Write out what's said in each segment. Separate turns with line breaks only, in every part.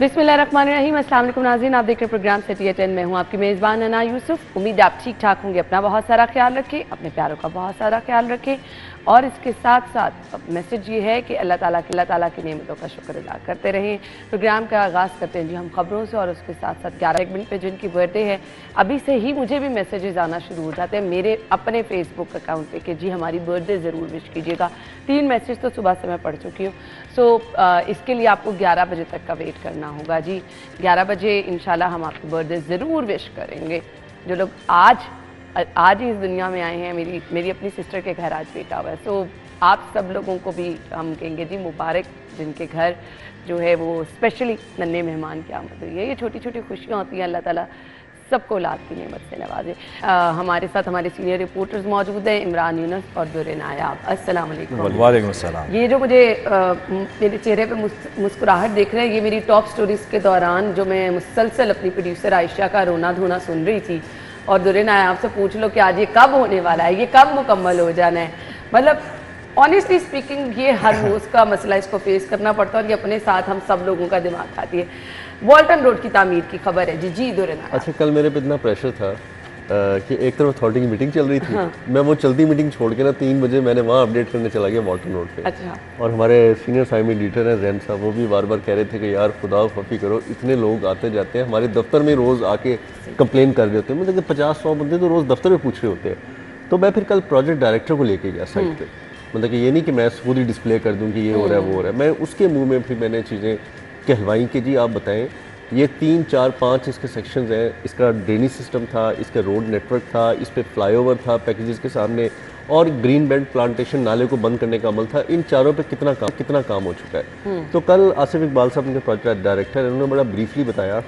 बिस्मिल्लाहिर्रहमानिर्रहीम। अस्सलाम वालेकुम नाज़रीन, आप देख रहे हैं प्रोग्राम सिटी एट 10। मैं हूँ आपकी मेज़बान अना यूसुफ। उम्मीद है आप ठीक ठाक होंगे। अपना बहुत सारा ख्याल रखें, अपने प्यारों का बहुत सारा ख्याल रखें। और इसके साथ साथ मैसेज ये है कि अल्लाह ताला की नेमतों का शुक्र अदा करते रहें। प्रोग्राम का आगाज़ करते हैं जी हम खबरों से, और उसके साथ साथ 11 मिनट पे जिनकी बर्थडे है अभी से ही मुझे भी मैसेजेस आना शुरू हो जाते हैं मेरे अपने फेसबुक अकाउंट पे कि जी हमारी बर्थडे ज़रूर विश कीजिएगा। 3 मैसेज तो सुबह से मैं पढ़ चुकी हूँ। सो इसके लिए आपको 11 बजे तक का वेट करना होगा जी। 11 बजे इंशाल्लाह हम आपकी बर्थडे ज़रूर विश करेंगे। जो लोग आज ही इस दुनिया में आए हैं, मेरी अपनी सिस्टर के घर आज बेटा हुआ है। सो आप सब लोगों को भी हम कहेंगे जी मुबारक, जिनके घर जो है वो स्पेशली नन्हे मेहमान की आमद हुई है। ये छोटी छोटी खुशियाँ होती हैं, अल्लाह ताला सबको औलाद की नेमत से नवाजे। हमारे साथ हमारे सीनियर रिपोर्टर्स मौजूद हैं, इमरान यूनुस और दुर्रे नायाब। अस्सलाम वालेकुम।
वालेकुम अस्सलाम।
ये जो मुझे मेरे चेहरे पे मुस्कुराहट देख रहे हैं, ये मेरी टॉप स्टोरीज़ के दौरान जो मैं मुसलसल अपनी प्रोड्यूसर आयशा का रोना धोना सुन रही थी। और दुर्रे नायाब से पूछ लो कि आज ये कब होने वाला है, ये कब मुकम्मल हो जाना है। मतलब ऑनेस्टली स्पीकिंग ये हर रोज़ का मसला, इसको फेस करना पड़ता है और ये अपने साथ हम सब लोगों का दिमाग खाती है। वॉल्टन रोड की तामीर की खबर है जी दुर्रे नायाब।
अच्छा, कल मेरे पे इतना प्रेशर था कि एक तरफ अथॉरिटी की मीटिंग चल रही थी। हाँ। मैं वो चलती मीटिंग छोड़ के ना 3 बजे मैंने वहाँ अपडेट करने चला गया वॉल्टन रोड पे। अच्छा। और हमारे सीनियर साइम एडिटर हैं जैन साहब, वो भी बार बार कह रहे थे कि यार खुदा फफी करो, इतने लोग आते जाते हैं, हमारे दफ्तर में रोज़ आके कंप्लेन कर रहे होते हैं। मतलब 50-100 बंदे तो रोज़ दफ्तर में पूछ रहे होते हैं। तो मैं फिर कल प्रोजेक्ट डायरेक्टर को लेके गया साइट पे। मतलब कि ये नहीं कि मैं खुद ही डिस्प्ले कर दूँ कि ये हो रहा है वो हो रहा है। मैं उसके मुँह में फिर मैंने चीज़ें कहलवाई कि जी आप बताएँ, ये 3, 4, 5 इसके सेक्शंस हैं। इसका ड्रेनेज सिस्टम था, इसका रोड नेटवर्क था, इस पर फ्लाईओवर था पैकेजेस के सामने, और ग्रीन बेल्ट प्लांटेशन नाले को बंद करने का अमल था। इन चारों पे कितना काम हो चुका है। तो कल आसिफ इकबाल साहब उनके प्रोजेक्ट डायरेक्टर, उन्होंने बड़ा ब्रीफली बताया,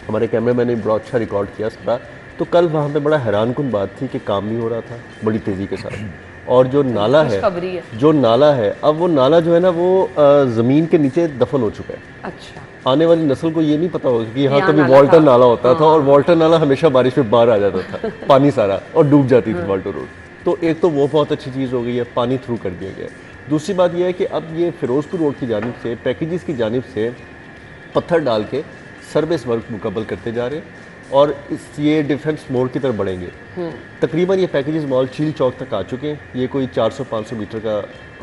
हमारे कैमरे मैन ने बड़ा अच्छा रिकॉर्ड किया सारा। तो कल वहाँ पे बड़ा हैरानकुन बात थी कि काम नहीं हो रहा था बड़ी तेज़ी के साथ। और जो नाला है, अब वो नाला जो है ना वो ज़मीन के नीचे दफन हो चुका है। अच्छा। आने वाली नस्ल को ये नहीं पता होगा कि यहाँ कभी वॉल्टन नाला होता था। और वॉल्टन नाला हमेशा बारिश में बाहर आ जाता था पानी सारा, और डूब जाती थी वॉल्टन रोड। तो एक तो वो बहुत अच्छी चीज़ हो गई है, पानी थ्रू कर दिया गया। दूसरी बात यह है कि अब ये फिरोजपुर रोड की जानिब से, पैकेजेस की जानिब से पत्थर डाल के सर्विस वर्क मुकम्मल करते जा रहे हैं, और ये डिफेंस मोड़ की तरफ बढ़ेंगे। तकरीबन ये पैकेजेस मॉल चील चौक तक आ चुके हैं। ये कोई 400-500 मीटर का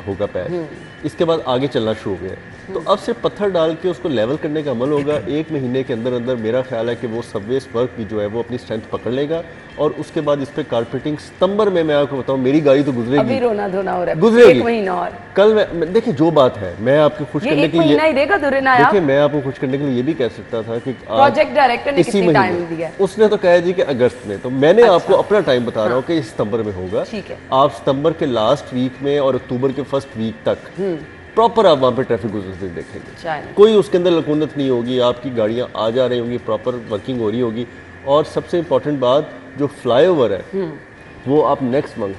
होगा पैच। इसके बाद आगे चलना शुरू हो गया है। तो अब सिर्फ पत्थर डाल के उसको लेवल करने का अमल होगा। 1 महीने के अंदर अंदर मेरा ख्याल है कि वो सबवेस वर्क भी जो है वो अपनी स्ट्रेंथ पकड़ लेगा। और उसके बाद इस पर कारपेटिंग सितंबर में, मैं आपको बताऊं, मेरी गाड़ी तो गुजरेगी, अभी रोना धोना हो रहा है, गुजरेगी 1 महीना और। कल मैं देखिए जो बात है, मैं आपको खुश करने के लिए देखिए मैं आपको खुश करने के लिए ये भी कह सकता था कि प्रोजेक्ट डायरेक्टर ने कितनी टाइम दिया, उसने तो कहा जी कि अगस्त में। तो मैंने आपको अपना टाइम बता रहा हूँ कि सितंबर में होगा। आप सितंबर के लास्ट वीक में और अक्टूबर के फर्स्ट वीक तक प्रॉपर आप वहाँ पे ट्रैफिक गुजरते देखेंगे। कोई उसके अंदर लकूनत नहीं होगी, आपकी गाड़ियाँ आ जा रही होंगी, प्रॉपर वर्किंग हो रही होगी। और सबसे इम्पोर्टेंट बात, जो फ्लाईओवर है वो आप नेक्स्ट मंथ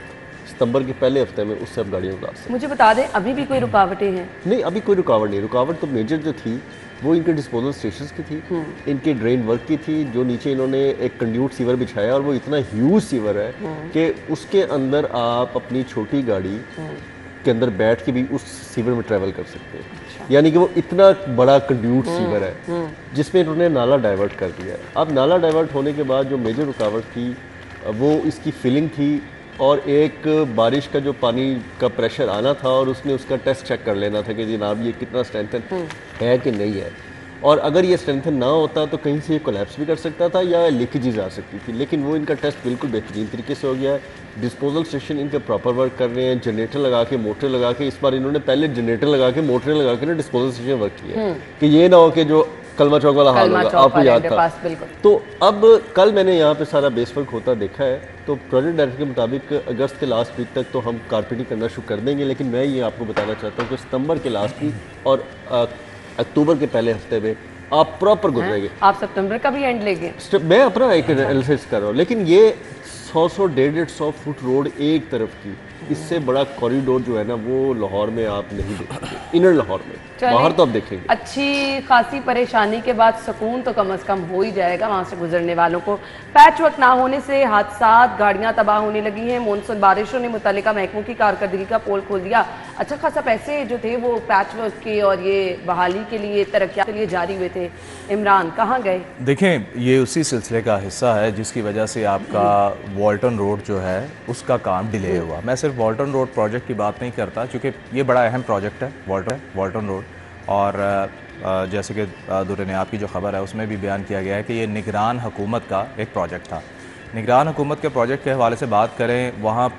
सितंबर के पहले हफ्ते में उससे आप गाड़ियाँ उतार सकते। मुझे बता दें अभी भी कोई रुकावटें हैं? नहीं, अभी कोई रुकावट नहीं। रुकावट तो मेजर जो थी वो इनके डिस्पोजल स्टेशंस की थी, इनके ड्रेन वर्क की थी। जो नीचे इन्होंने एक कंड्यूट सीवर बिछाया, और वो इतना ह्यूज सीवर है कि उसके अंदर आप अपनी छोटी गाड़ी के अंदर बैठ के भी उस सीवर में ट्रैवल कर सकते हैं। अच्छा। यानी कि वो इतना बड़ा कंड्यूट सीवर है जिसमें इन्होंने नाला डाइवर्ट कर दिया है। अब नाला डाइवर्ट होने के बाद जो मेजर रुकावट थी वो इसकी फिलिंग थी, और एक बारिश का जो पानी का प्रेशर आना था, और उसने उसका टेस्ट चेक कर लेना था कि जनाब ये कितना स्ट्रेंथन है कि नहीं है। और अगर ये स्ट्रेंथन ना होता तो कहीं से ये कोलैप्स भी कर सकता था या लीकेजेस आ सकती थी। लेकिन वो इनका टेस्ट बिल्कुल बेहतरीन तरीके से हो गया है। डिस्पोजल स्टेशन इनके प्रॉपर वर्क कर रहे हैं, जनरेटर लगा के, मोटर लगा के। इस बार इन्होंने पहले जनरेटर लगा के, मोटरें लगा के ना डिस्पोजल स्टेशन वर्क किया कि ये ना हो कि जो कलमा चौक वाला हाल होगा, आपको याद था। तो अब कल मैंने यहाँ पे सारा बेस वर्क होता देखा है। तो प्रोजेक्ट डायरेक्टर के मुताबिक अगस्त के लास्ट वीक तक तो हम कारपेटिंग करना शुरू कर देंगे। लेकिन मैं ये आपको बताना चाहता हूँ कि सितंबर के लास्ट वीक और अक्टूबर के पहले हफ्ते में आप प्रॉपर गुजरेंगे। आप सितंबर का भी एंड लेंगे? मैं अपना एक एनालिसिस कर रहा हूँ। लेकिन ये 100-150 फुट रोड एक तरफ की, इससे बड़ा कॉरिडोर जो है ना वो लाहौर में आप नहीं देखेंगे, इनर लाहौर में। बाहर तो आप देखेंगे। अच्छी खासी परेशानी के बाद सुकून तो कम से कम हो ही जाएगा वहाँ से गुजरने वालों को। पैच वर्क ना होने से हादसा, गाड़ियाँ तबाह होने लगी हैं। मानसून बारिशों ने मुतल्लिका महकमों की कारकर्दगी का पोल खोल दिया।
अच्छा खासा पैसे जो थे वो पैच वर्क के और ये बहाली के लिए, तरक्यात के लिए जारी हुए थे। इमरान कहाँ गए?
देखें, ये उसी सिलसिले का हिस्सा है जिसकी वजह से आपका वॉल्टन रोड जो है उसका काम डिले हुआ। मैं सिर्फ वॉल्टन रोड प्रोजेक्ट की बात नहीं करता, क्योंकि ये बड़ा अहम प्रोजेक्ट है वॉल्टन रोड। और जैसे कि दुर्रे नयाब की जो खबर है उसमें भी बयान किया गया है कि ये निगरान हुकूमत का एक प्रोजेक्ट था। निगरान हुकूमत के प्रोजेक्ट के हवाले से बात करें, वहाँ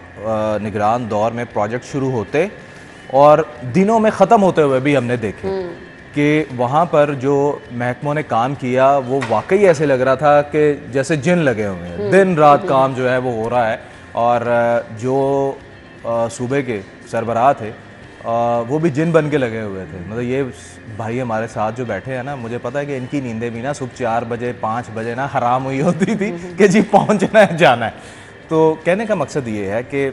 निगरान दौर में प्रोजेक्ट शुरू होते और दिनों में ख़त्म होते हुए भी हमने देखे कि वहाँ पर जो महकमों ने काम किया वो वाकई ऐसे लग रहा था कि जैसे जिन लगे हुए हैं, दिन रात काम जो है वो हो रहा है। और जो सूबे के सरबराह थे वो भी जिन बन के लगे हुए थे। मतलब ये भाई हमारे साथ जो बैठे हैं ना, मुझे पता है कि इनकी नींदें भी ना सुबह 4 बजे 5 बजे ना हराम हुई होती थी कि जी पहुंचना है, जाना है। तो कहने का मकसद ये है कि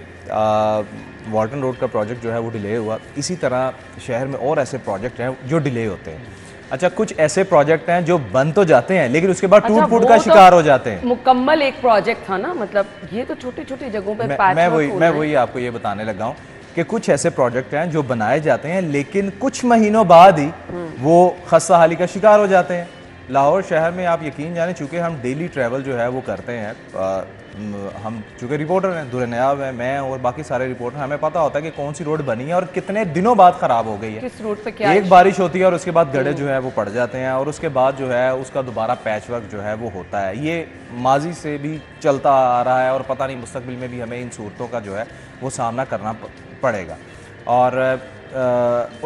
वॉल्टन रोड का प्रोजेक्ट जो है वो डिले हुआ। इसी तरह शहर में और ऐसे प्रोजेक्ट हैं जो डिले होते हैं। अच्छा, कुछ ऐसे प्रोजेक्ट हैं जो बन तो जाते हैं लेकिन उसके बाद टूट फूट का शिकार हो जाते हैं।
मुकम्मल एक प्रोजेक्ट था ना, मतलब ये तो छोटी छोटी जगहों पे
मैं वही आपको ये बताने लगा हूँ कि कुछ ऐसे प्रोजेक्ट हैं जो बनाए जाते हैं लेकिन कुछ महीनों बाद ही वो खस्ता हाली का शिकार हो जाते हैं। लाहौर शहर में आप यकीन जाने, चूँकि हम डेली ट्रैवल जो है वो करते हैं, हम चूँकि रिपोर्टर हैं, दुर्रे नयाब है, मैं और बाकी सारे रिपोर्टर, हमें पता होता है कि कौन सी रोड बनी है और कितने दिनों बाद ख़राब हो गई है।
किस रोड पे क्या
एक बारिश होती है और उसके बाद गड्ढे जो है वो पड़ जाते हैं और उसके बाद जो है उसका दोबारा पैच वर्क जो है वो होता है। ये माजी से भी चलता आ रहा है और पता नहीं मुस्तकबिल में भी हमें इन सूरतों का जो है वो सामना करना पड़ेगा। और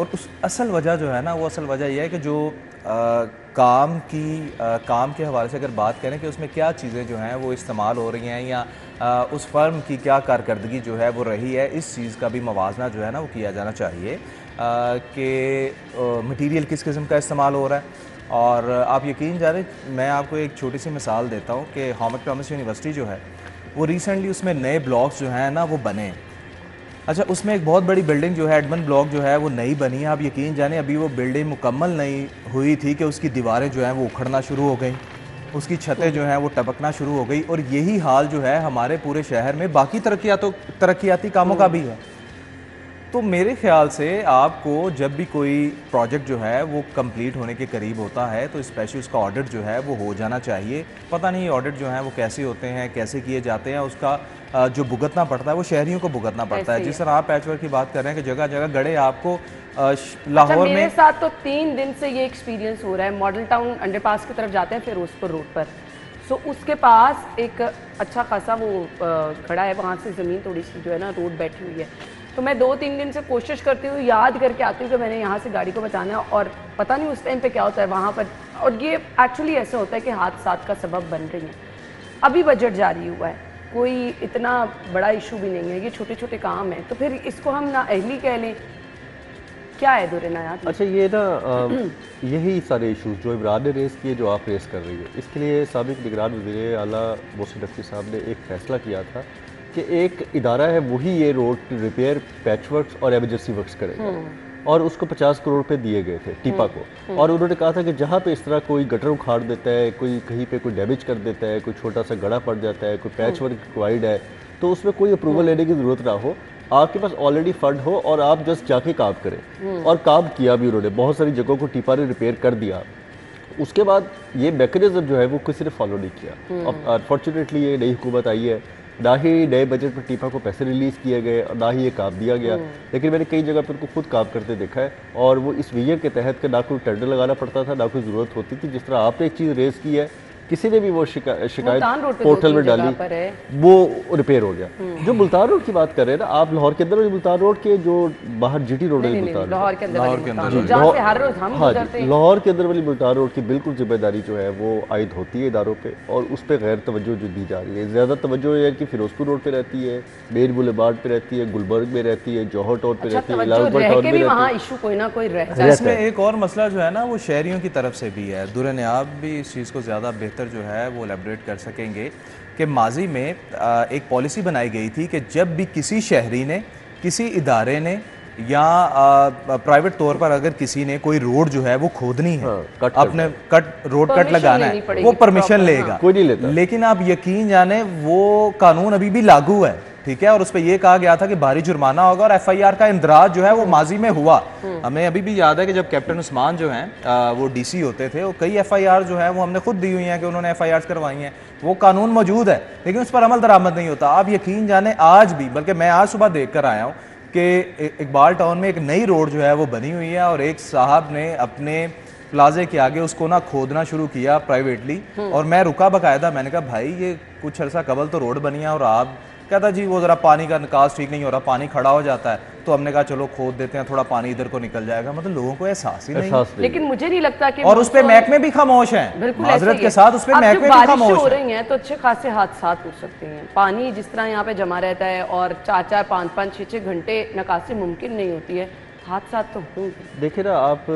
उस असल वजह जो है ना, वो असल वजह यह है कि जो काम के हवाले से अगर बात करें कि उसमें क्या चीज़ें जो हैं वो इस्तेमाल हो रही हैं या उस फर्म की क्या कारकर्दगी जो है वो रही है, इस चीज़ का भी मवाजना जो है ना वो किया जाना चाहिए कि मटीरियल किस किस्म का इस्तेमाल हो रहा है। और आप यकीन जाने, मैं आपको एक छोटी सी मिसाल देता हूँ कि हॉमर टॉमस यूनिवर्सिटी जो है वो रिसेंटली उसमें नए ब्लॉक्स जो हैं ना वो बने। अच्छा, उसमें एक बहुत बड़ी बिल्डिंग जो है एडमन ब्लॉक जो है वो नई बनी है। आप यकीन जाने अभी वो बिल्डिंग मुकम्मल नहीं हुई थी कि उसकी दीवारें जो हैं वो उखड़ना शुरू हो गई, उसकी छतें जो हैं वो टपकना शुरू हो गई। और यही हाल जो है हमारे पूरे शहर में बाकी तरक्याती कामों का भी है। तो मेरे ख्याल से आपको जब भी कोई प्रोजेक्ट जो है वो कंप्लीट होने के करीब होता है तो स्पेशली उसका ऑडिट जो है वो हो जाना चाहिए। पता नहीं ऑडिट जो है वो कैसे होते हैं, कैसे किए जाते हैं, उसका जो भुगतना पड़ता है वो शहरियों को भुगतना पड़ता है। जिस तरह आप पैचवर्क की बात कर रहे हैं कि जगह जगह गड़े आपको लाहौर में।
मेरे साथ तो 3 दिन से ये एक्सपीरियंस हो रहा है। मॉडल टाउन अंडरपास की तरफ जाते हैं फिरोजपुर रोड पर, सो उसके पास एक अच्छा खासा वो खड़ा है, वहाँ से ज़मीन थोड़ी सी जो है ना रोड बैठी हुई है। तो मैं 2-3 दिन से कोशिश करती हूँ, याद करके आती हूँ कि मैंने यहाँ से गाड़ी को बचाना है, और पता नहीं उस टाइम पे क्या होता है वहाँ पर। और ये एक्चुअली ऐसा होता है कि हादसात का सबब बन रही हैं। अभी बजट जारी हुआ है, कोई इतना बड़ा इशू भी नहीं है, ये छोटे छोटे काम हैं, तो फिर इसको हम ना अहली कह लें, क्या है दुर्रे नयाब?
अच्छा, ये ना यही सारे इशूज़ जो इमरान ने रेस किए, जो आप रेस कर रही है, इसके लिए साबिक निगरान वज़ीर आला मोहसिन नकवी साहब ने एक फ़ैसला किया था कि एक इदारा है वही ये रोड रिपेयर, पैच वर्क्स और एमरजेंसी वर्क्स करेगा, और उसको 50 करोड़ रुपए दिए गए थे टीपा को। और उन्होंने कहा था कि जहाँ पे इस तरह कोई गटर उखाड़ देता है, कोई कहीं पे कोई डैमेज कर देता है, कोई छोटा सा गड़ा पड़ जाता है, कोई पैच वर्क रिक्वायर्ड है, तो उसमें कोई अप्रूवल लेने की ज़रूरत ना हो, आपके पास ऑलरेडी फंड हो और आप जस्ट जाके काम करें। और काम किया भी उन्होंने, बहुत सारी जगहों को टीपा ने रिपेयर कर दिया। उसके बाद ये मैकेनिज्म जो है वो किसी ने फॉलो नहीं किया। अब अनफॉर्चुनेटली ये नई हुकूमत आई है, ना ही नए बजट पर टीपा को पैसे रिलीज़ किए गए और ना ही ये काम दिया गया। लेकिन मैंने कई जगह पर उनको खुद काम करते देखा है, और वो इस विजन के तहत के ना कोई टेंडर लगाना पड़ता था, ना कोई ज़रूरत होती थी। जिस तरह आपने एक चीज़ रेस की है, किसी ने भी वो शिकायत पोर्टल में डाली, वो रिपेयर हो गया। जो मुल्तान रोड की बात कर रहे हैं ना आप, लाहौर के अंदर मुल्तान रोड के जो बाहर जीटी रोड है,
लाहौर के अंदर वाली
मुल्तान रोड की बिल्कुल जिम्मेदारी जो है वो आयद होती है इदारों पे, और उस पर गैर तवज्जो जो दी जा रही है। ज़्यादा तवज्जो है कि फिरोजपुर रोड पे रहती है, मेन बुलेवार्ड पे रहती है, गुलबर्ग में रहती है, जौहर टाउन पे रहती है, इलाहाबाद टाउन में रहती है।
इसमें एक और मसला जो है ना वो शहरियों की तरफ से भी है। दुर्रे नयाब भी इस चीज़ को ज़्यादा बेहतर जो है वो एलैबोरेट कर सकेंगे कि माजी में एक पॉलिसी बनाई गई थी कि जब भी किसी शहरी ने, किसी इदारे ने या प्राइवेट तौर पर अगर किसी ने कोई रोड जो है वो खोदनी है, अपने रोड कट लगाना है, वो परमिशन लेगा,
कोई नहीं लेता।
लेकिन आप यकीन जाने वो कानून अभी भी लागू है, ठीक है, और उस पर यह कहा गया था कि भारी जुर्माना होगा और एफआईआर का इंदराज जो है वो माजी में हुआ। हमें अभी भी याद है कि जब कैप्टन उस्मान जो हैं वो डीसी होते थे, वो कई एफआईआर जो है वो हमने खुद दी हुई हैं कि उन्होंने एफआईआर करवाई हैं, वो कानून मौजूद है लेकिन उस पर अमल दरामद नहीं होता। आप यकीन जाने आज भी, बल्कि मैं आज सुबह देख कर आया हूँ कि इकबाल टाउन में एक नई रोड जो है वो बनी हुई है और एक साहब ने अपने प्लाजे के आगे उसको ना खोदना शुरू किया प्राइवेटली, और मैं रुका बकायदा, मैंने कहा भाई ये कुछ अर्सा कबल तो रोड बनी है और आप कहता जी वो जरा पानी का निकास ठीक नहीं हो रहा, पानी खड़ा हो जाता है, तो हमने कहा चलो खोद देते हैं, थोड़ा पानी इधर को निकल जाएगा। मतलब लोगों को एहसास ही नहीं।
लेकिन मुझे नहीं लगता कि
और उस पे महकमे भी खामोश हैं, माजरत के साथ उस पे महकमे भी खामोश
हो रही हैं तो अच्छे खासे हादसा हो सकते हैं। पानी जिस तरह यहाँ पे जमा रहता है और 4-4, 5-5, 6-6 घंटे निकासी मुमकिन नहीं होती है, हादसा तो होंगे।
देखिए ना आप,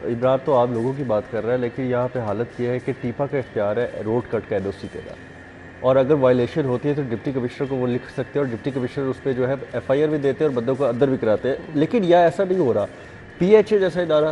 इब्रार तो आप लोगों की बात कर रहे हैं, लेकिन यहाँ पे हालत ये है कि टीपा का इख्तियार है रोड कट का एनओसी देना, और अगर वायलेशन होती है तो डिप्टी कमिश्नर को वो लिख सकते हैं और डिप्टी कमिश्नर उस पर जो है एफआईआर भी देते हैं और बंदों को अंदर भी कराते हैं। लेकिन यह ऐसा नहीं हो रहा। पीएचए जैसा इदारा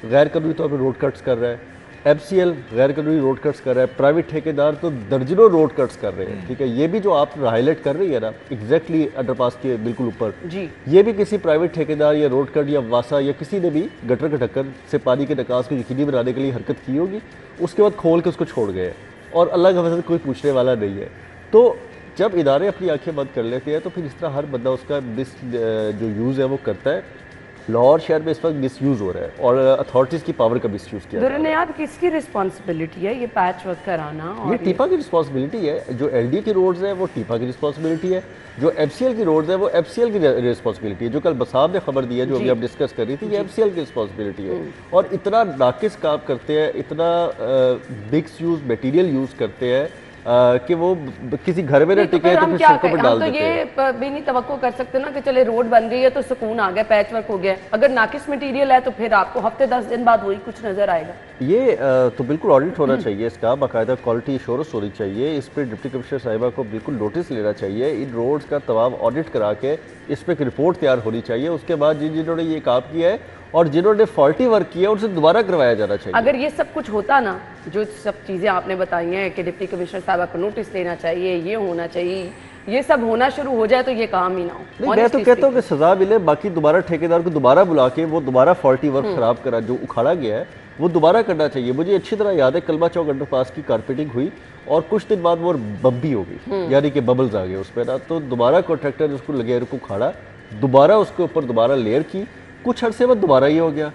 गैर कानूनी तौर पर रोड कट्स कर रहा है, एफसीएल गैर कानूनी रोड कट्स कर रहा है, प्राइवेट ठेकेदार तो दर्जनों रोड कट्स कर रहे हैं। ठीक है, ये भी जो आप हाईलाइट कर रही है ना एग्जैक्टली अंडरपास के बिल्कुल ऊपर
जी, ये
भी किसी प्राइवेट ठेकेदार या रोड कट या वासा या किसी ने भी गटर के ढक्कन से पानी के निकास को यकीनी बनाने के लिए हरकत की होगी, उसके बाद खोल के उसको छोड़ गए और अल्लाह का फजल कोई पूछने वाला नहीं है। तो जब इदारे अपनी आंखें बंद कर लेते हैं तो फिर इस तरह हर बंदा उसका जो यूज़ है वो करता है। लाहौर शहर में इस वक्त मिस यूज़ हो रहा है और अथॉरिटीज़ की पावर का मिस यूज़ किया जा रहा है।
आप किसकी रिस्पॉन्सिबिलिटी है ये पैच वर्क कराना? और
ये टीपा की रिस्पॉन्सिबिलिटी है। जो एलडी की रोड्स है वो टीपा की रिस्पॉन्सिबिलिटी है, जो एफसीएल की रोड्स है वो एफसीएल की रिस्पॉन्सिबिलिटी है। जो कल बसाब ने खबर दी है, जो अभी आप डिस्कस कर रही थी, ये एफसीएल की रिस्पॉन्सिबिलिटी है। और इतना नाकिस काम करते हैं, इतना मिक्स यूज़ मटेरियल यूज़ करते हैं कि वो किसी घर में न टिके तो फिर सड़कों पर डाल देते हैं।
ये भी नहीं तवक्को कर सकते ना कि चले रोड बन गई है तो सुकून आ गया, पैच वर्क हो गया। अगर नाकिस मटेरियल है तो फिर आपको हफ्ते 10 दिन बाद वही कुछ नजर आएगा।
ये तो बिल्कुल ऑडिट होना चाहिए, इसका बाकायदा क्वालिटी एश्योरेंस होनी चाहिए। इस पर डिप्टी कमिश्नर साहिबा को बिल्कुल नोटिस लेना चाहिए। इन रोड्स का तमाम ऑडिट करा के इस पर एक रिपोर्ट तैयार होनी चाहिए। उसके बाद जिन्होंने ये काम किया है और जिन्होंने फॉल्टी वर्क किया उनसे दोबारा करवाया जाना चाहिए।
अगर ये सब कुछ होता ना, जो सब चीज़ें आपने बताई हैं कि डिप्टी कमिश्नर साहब को नोटिस लेना चाहिए, ये होना चाहिए, ये सब होना शुरू हो जाए तो ये काम ही ना हो।
मैं तो कहता हूँ कि सजा मिले, बाकी दोबारा ठेकेदार को दोबारा बुला के वो दोबारा फॉल्टी वर्क खराब करा, जो उखाड़ा गया है वो दोबारा करना चाहिए। मुझे अच्छी तरह याद है कलमा चौक अंडरपास की कारपेटिंग हुई और कुछ दिन बाद वो बम्बी हो गई, यानी कि बबल्स आ गए उस पर ना, तो दोबारा कॉन्ट्रैक्टर उसको लगे को उखाड़ा, दोबारा उसके ऊपर दोबारा लेयर की, कुछ अर्से बाद दोबारा ये हो गया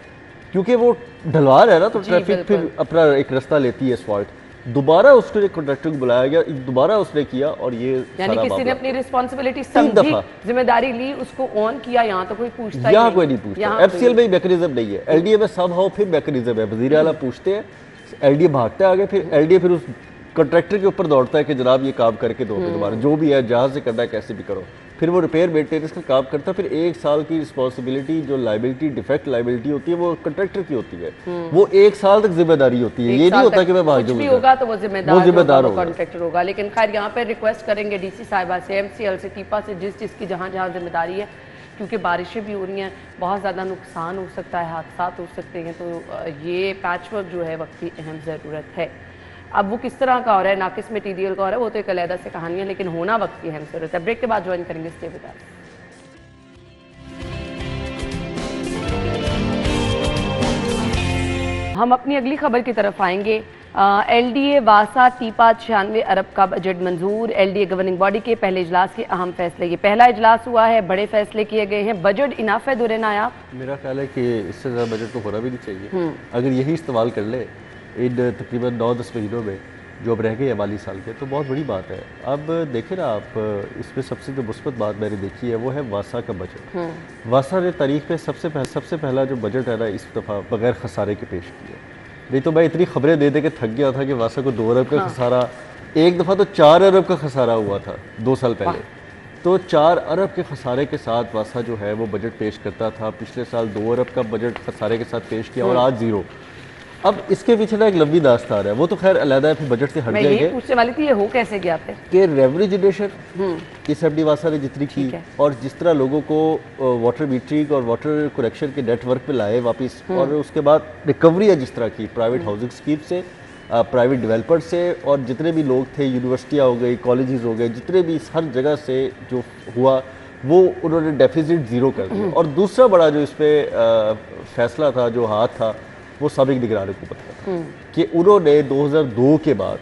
क्योंकि वो ढलवार है ना, तो ट्रैफिक फिर अपना एक रास्ता लेती है एस्फाल्ट। दोबारा उसको एक कॉन्ट्रैक्टर को बुलाया गया, दोबारा उसने किया और ये
यानी किसी ने अपनी रिस्पांसिबिलिटी समझी, जिम्मेदारी ली, उसको ऑन किया। यहाँ तो कोई पूछता ही
यहाँ कोई नहीं पूछता। एफसीएल में मैकेनिज्म नहीं है, एलडीए में समहाउ फिर मैकेनिज्म है। वजीर आला पूछते हैं, एलडीए भागता है आगे, फिर एलडीए फिर उस कॉन्ट्रैक्टर के ऊपर दौड़ता है कि जनाब ये काम करके दो दोबारा, जो भी है जहाज से करना है कैसे भी करो। फिर वो रिपेयर मेंटेनेंस का काम करता है। फिर 1 साल की रिस्पॉन्सिबिलिटी, जो लाइबिलिटी डिफेक्ट लाइबिलिटी होती है वो कॉन्ट्रैक्टर की होती है, वो 1 साल तक जिम्मेदारी होती है। ये नहीं होता कि मैं भाग जाऊंगा,
होगा तो वो जिम्मेदार होगा, कॉन्ट्रैक्टर होगा। लेकिन खैर यहाँ पे रिक्वेस्ट करेंगे डीसी साहिबा से, एमसीएल से, टीपा से, जिसकी जहाँ जिम्मेदारी है, क्योंकि बारिशें भी हो रही हैं, बहुत ज़्यादा नुकसान हो सकता है, हादसा हो सकते हैं, तो ये पैच वर्क जो है वक्त की अहम ज़रूरत है। अब वो किस तरह का हो रहा है, नाकिस मटीरियल का हो रहा है, वो तो एक अलग से कहानी है, लेकिन होना वक्त की अहम ज़रूरत है। ब्रेक के बाद ज्वाइन करेंगे, स्टे विद अस। हम अपनी अगली खबर की तरफ आएंगे। एलडीए वासा टीपा 96 अरब का बजट मंजूर। एलडीए गवर्निंग बॉडी के पहले इजलास के अहम फैसले, ये पहला इजलास हुआ है, बड़े फैसले किए गए हैं। बजट इनाफ है दुरे नायाब?
मेरा ख्याल है कि इससे ज़्यादा बजट तो होना भी नहीं चाहिए। अगर यही इस्तेमाल कर ले इन तकरीबन 9-10 महीनों में जो अब रह गए हैं माली साल के, तो बहुत बड़ी बात है। अब देखें ना आप, इसमें सबसे जो मुस्बत बात मैंने देखी है वो है वासा का बजट। वासा ने तारीख में सबसे पहला जो बजट है ना इस दफ़ा बगैर खसारे के पेश किया। नहीं तो मैं इतनी खबरें दे के थक गया था कि वासा को 2 अरब का खसारा, एक दफ़ा तो 4 अरब का खसारा हुआ था 2 साल पहले। तो 4 अरब के खसारे के साथ वासा जो है वो बजट पेश करता था। पिछले साल 2 अरब का बजट खसारे के साथ पेश किया और आज 0। अब इसके पीछे ना एक लंबी दास्तान है, वो तो खैर अलग है, फिर बजट से हट जाएंगे।
मैं पूछने वाली थी ये हो कैसे गया फिर
कि रेवेन्यू जनरेशन इस एफडी वासा ने जितनी की और जिस तरह लोगों को वाटर मीटरिंग और वाटर कनेक्शन के नेटवर्क पे लाए वापस, और उसके बाद रिकवरी है जिस तरह की प्राइवेट हाउसिंग स्कीम से, प्राइवेट डेवलपर से, और जितने भी लोग थे, यूनिवर्सिटियाँ हो गई, कॉलेजेस हो गए, जितने भी हर जगह से जो हुआ वो उन्होंने डेफिसिट ज़ीरो कर दिया। और दूसरा बड़ा जो इस पर फैसला था, जो हाथ था, वो साबिक निगरान हुकूमत का था कि उन्होंने 2002 के बाद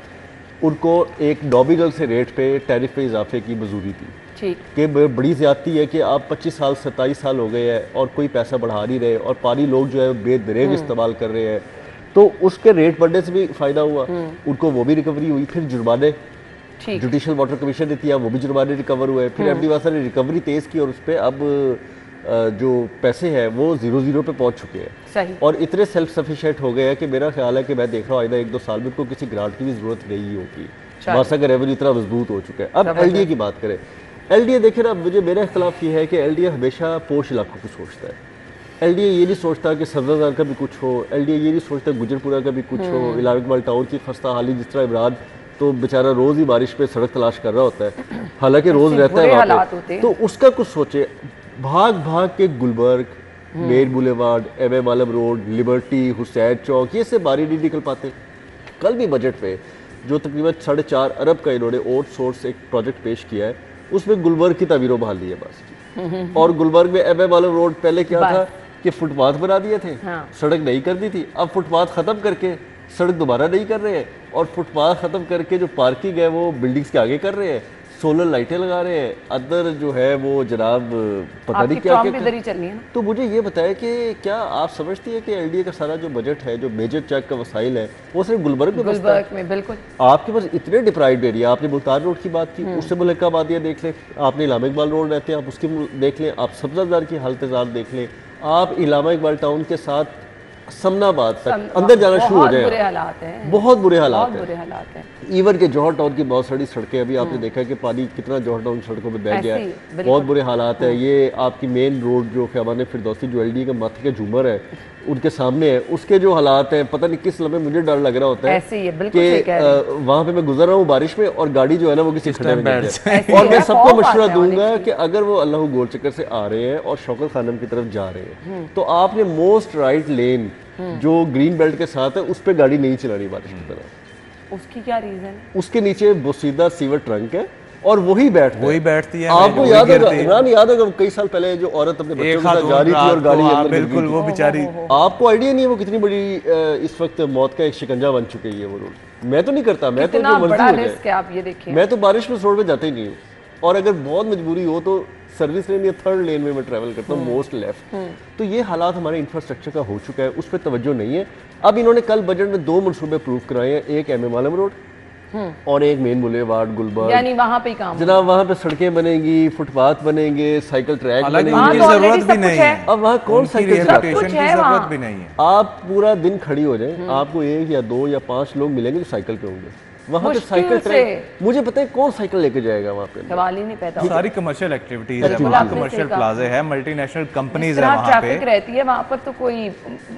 उनको एक नॉमिनल से रेट पे टैरिफ पे इजाफे की मंजूरी दी कि बड़ी ज़्यादती है कि आप 25 साल 27 साल हो गए हैं और कोई पैसा बढ़ा नहीं रहे और पानी लोग जो है बेदरेग इस्तेमाल कर रहे हैं, तो उसके रेट बढ़ने से भी फ़ायदा हुआ, उनको वो भी रिकवरी हुई। फिर जुर्माने जुडिशल वाटर कमीशन ने किया, वो भी जुर्माने रिकवर हुए। फिर एमडी वासा ने रिकवरी तेज़ की और उस पर अब जो पैसे हैं वो 0-0 पे पहुंच चुके हैं।
सही।
और इतने सेल्फ सफिशिएंट हो गए हैं कि मेरा ख्याल है कि मैं देख रहा हूँ आइंदा 1-2 साल में को किसी ग्रांट की भी ज़रूरत नहीं होगी। वासा का रेवेन्यू इतना मजबूत हो चुका है। अब एलडीए की बात करें, एलडीए देखें ना, मुझे मेरा इख्तलाफ ये है कि एलडीए हमेशा पोश इलाकों को सोचता है। एलडीए ये नहीं सोचता कि सब्जाजार का भी कुछ हो, एलडीए ये नहीं सोचता गुजरपुरा का भी कुछ हो, इलाहाबाद टाउन की खस्ता हाली, जिस तरह इमरान तो बेचारा रोज़ ही बारिश पे सड़क तलाश कर रहा होता है, हालांकि रोज़ रहता है वहाँ पे, तो उसका कुछ सोचे। भाग भाग के गुलबर्ग, मेर बुलेवार्ड, एमएम आलम रोड, लिबर्टी, हुसैन चौक, ये से बारी नहीं निकल पाते। कल भी बजट पे जो तकरीबन 4.5 अरब का इन्होंने आउट सोर्स एक प्रोजेक्ट पेश किया है, उसमें गुलबर्ग की तवीरों बहाल ली है बस। और गुलबर्ग में एमएम आलम रोड पहले क्या था कि फुटपाथ बना दिए थे, सड़क नहीं कर दी थी, अब फुटपाथ ख़त्म करके सड़क दोबारा नहीं कर रहे हैं, और फुटपाथ ख़त्म करके जो पार्किंग है वो बिल्डिंग्स के आगे कर रहे हैं, सोलर लाइटें लगा रहे हैं, अंदर जो है वो जनाब पता नहीं क्या क्या। तो मुझे ये बताया कि क्या आप समझती है कि एलडीए का सारा जो बजट है, जो मेजर चेक का वसाइल है, वो सिर्फ गुलबर्ग में बसता है? बिल्कुल। आपके पास इतने डिप्राइव्ड एरिया, आपने मुल्तान रोड की बात की, उससे मुल्क आबादियाँ देख लें, आपने इलामा इकबाल रोड रहते हैं आप उसकी देख लें, आप सब्जाजार की हालत देख लें, आप इलामा इकबाल टाउन के साथ समनाबाद तक अंदर जाना शुरू हो जाए, बहुत बुरे हालात हैं। इवन के जौहर टाउन की बहुत सारी सड़कें, अभी आपने देखा है कि पानी कितना जौहर टाउन सड़कों पे बह गया है, बहुत बुरे हालात है। ये आपकी मेन रोड जो ख़ियाबान फिरदौसी जो एलडी का माथे का झूमर है उनके सामने है, उसके जो हालात हैं, पता नहीं किस लम्हे मुझे डर लग रहा होता है कि वहाँ पे मैं गुजर रहा हूँ बारिश में और गाड़ी जो है ना वो किसी खड्डे में गिर जाए। और मैं सबको मशवरा दूंगा कि अगर वो अल्लाह गोल चक्कर से आ रहे हैं और शौकत खानम की तरफ जा रहे हैं, तो आपने मोस्ट राइट लेन जो ग्रीन बेल्ट के साथ है उस पर गाड़ी नहीं चलानी बारिश की तरह।
उसकी क्या रीजन है?
उसके नीचे बोसीदा सीवर ट्रंक है और वही बैठती है। आपको याद होगा इमरान, याद होगा कई साल पहले जो औरत अपने बच्चों के साथ जा रही थी और गाड़ी अंदर
बिल्कुल वो बेचारी,
आपको आइडिया नहीं है वो कितनी बड़ी इस वक्त मौत का एक शिकंजा बन चुकी है वो रोड। मैं तो नहीं करता, मैं तो जो मर्जी हो जाए,
आप ये देखिए,
मैं तो बारिश में रोड पे जाता ही नहीं हूँ, और अगर बहुत मजबूरी हो तो सर्विस लेन या थर्ड लेन में मैं ट्रैवल करता हूँ, मोस्ट लेफ्ट। तो ये हालात हमारे इंफ्रास्ट्रक्चर का हो चुका है, उस पर तवज्जो नहीं है। अब इन्होंने कल बजट में 2 मनसूबे अप्रूव कराए हैं, एक एमएम आलम रोड और एक मेन बुलेवार्ड गुलबर्ग,
यानी वहाँ पे काम
जनाब, वहाँ पे सड़कें बनेंगी, फुटपाथ बनेंगे, साइकिल ट्रैक बनेंगे,
जरूरत भी नहीं है।
अब वहाँ कौन साइकिल
की जरूरत भी नहीं है।
आप पूरा दिन खड़ी हो जाए, आपको 1 या 2 या 5 लोग मिलेंगे जो साइकिल पे होंगे वहाँ पे साइकिल ट्रैक। मुझे पता है कौन साइकिल लेके जाएगा वहाँ पे,
सवाल ही नहीं पैदा।
सारी कमर्शियल एक्टिविटीज है वहाँ, कमर्शियल प्लाजे है, मल्टीनेशनल कंपनीज है वहाँ पे,
ट्रैफिक रहती है वहाँ पर, तो कोई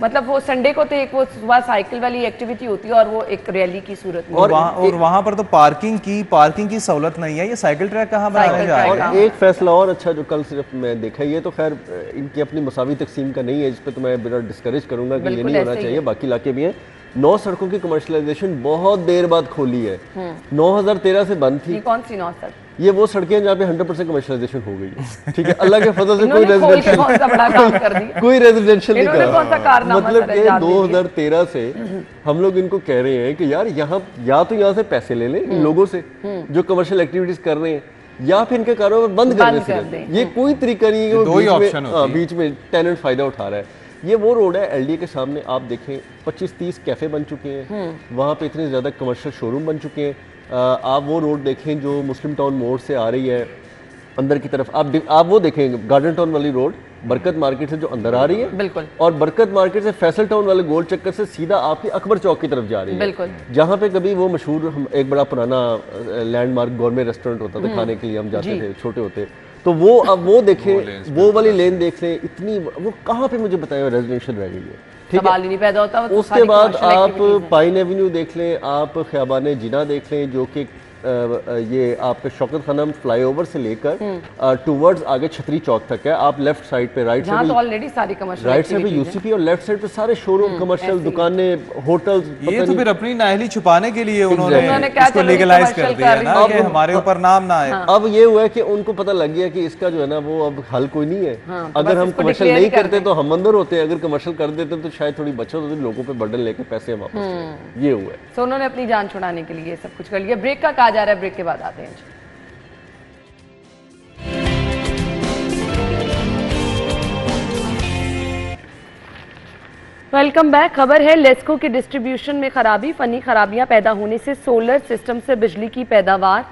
मतलब वो संडे को तो एक वो सुबह साइकिल वाली एक्टिविटी होती है और वो एक रैली की सूरत में,
और वहाँ पर तो पार्किंग की सहूलत नहीं है, ये साइकिल ट्रैक कहाँ बनाया जाए।
और एक फैसला और अच्छा जो कल सिर्फ मैं देखा, ये तो खैर इनकी अपनी मसावी तकसीम का नहीं है, जिस पे तो मैं बिना डिस्करेज करूंगा कि ये नहीं होना चाहिए, बाकी इलाके भी हैं। 9 सड़कों की कमर्शलाइजेशन बहुत देर बाद खोली है, 2013 से बंद थी।
कौन सी 9 सड़क?
ये वो सड़कें जहाँ पे 100% कमर्शलाइजेशन हो गई है, ठीक है, अल्लाह के फजल से कोई रेजिडेंशियल कोई रेजिडेंशियल नहीं कर, मतलब कि 2013 से हम लोग इनको कह रहे हैं कि यार यहाँ या तो यहाँ से पैसे ले लें इन लोगों से जो कमर्शियल एक्टिविटीज कर रहे हैं, या फिर इनके कारोबार बंद कर दें। ये कोई तरीका नहीं है कि बीच में टेनेंट फायदा उठा रहा है। ये वो रोड है एलडीए के सामने, आप देखें 25-30 कैफ़े बन चुके हैं, वहाँ पे इतने ज़्यादा कमर्शियल शोरूम बन चुके हैं। आप वो रोड देखें जो मुस्लिम टाउन मोड़ से आ रही है अंदर की तरफ, आप वो देखें गार्डन टाउन वाली रोड बरकत मार्केट से जो अंदर आ रही है, बिल्कुल, और बरकत मार्केट से फैसल टाउन वाले गोल चक्कर से सीधा आपकी अकबर चौक की तरफ जा रही है, बिल्कुल, जहाँ पे कभी वो मशहूर एक बड़ा पुराना लैंडमार्क गवर्नमेंट रेस्टोरेंट होता था, खाने के लिए हम जाते थे छोटे होते, तो वो अब वो देखें, वो वाली लेन देख लें, इतनी वो कहाँ पे मुझे बताया रेजिडेंशियल रह गई है,
सवाल ही नहीं पैदा होता।
उसके बाद आप पाइन एवेन्यू देख लें, आप ख़ियाबान जिना देख लें जो कि ये आपका शौकत खानम फ्लाईओवर से लेकर टूवर्ड्स आगे छतरी चौक तक है। आप लेफ्ट साइड पे राइट साइड
ऑलरेडी सारी कमर्शियल
राइट साइड पे यूसीपी और लेफ्ट साइड पे सारे शोरूम कमर्शियल दुकानें होटल्स।
ये तो फिर अपनी नाअहली छुपाने के लिए उन्होंने इसको लीगलाइज कर दिया ना कि हमारे ऊपर नाम ना आए।
अब ये हुआ है कि उनको पता लग गया कि इसका जो है ना वो अब हल कोई नहीं है। अगर हम कमर्शियल नहीं करते तो हम अंदर होते हैं, अगर कमर्शियल कर देते तो शायद थोड़ी बचत होती, लोगों पे बर्डन लेके पैसे वापस ये हुआ है।
तो उन्होंने अपनी जान छुड़ाने के लिए सब कुछ कर लिया। ब्रेक का कहा जा रहा है, ब्रेक के बाद आते हैं। Welcome back. खबर है लेस्को के डिस्ट्रीब्यूशन में खराबी, फनी खराबियां पैदा होने से सोलर सिस्टम से बिजली की पैदावार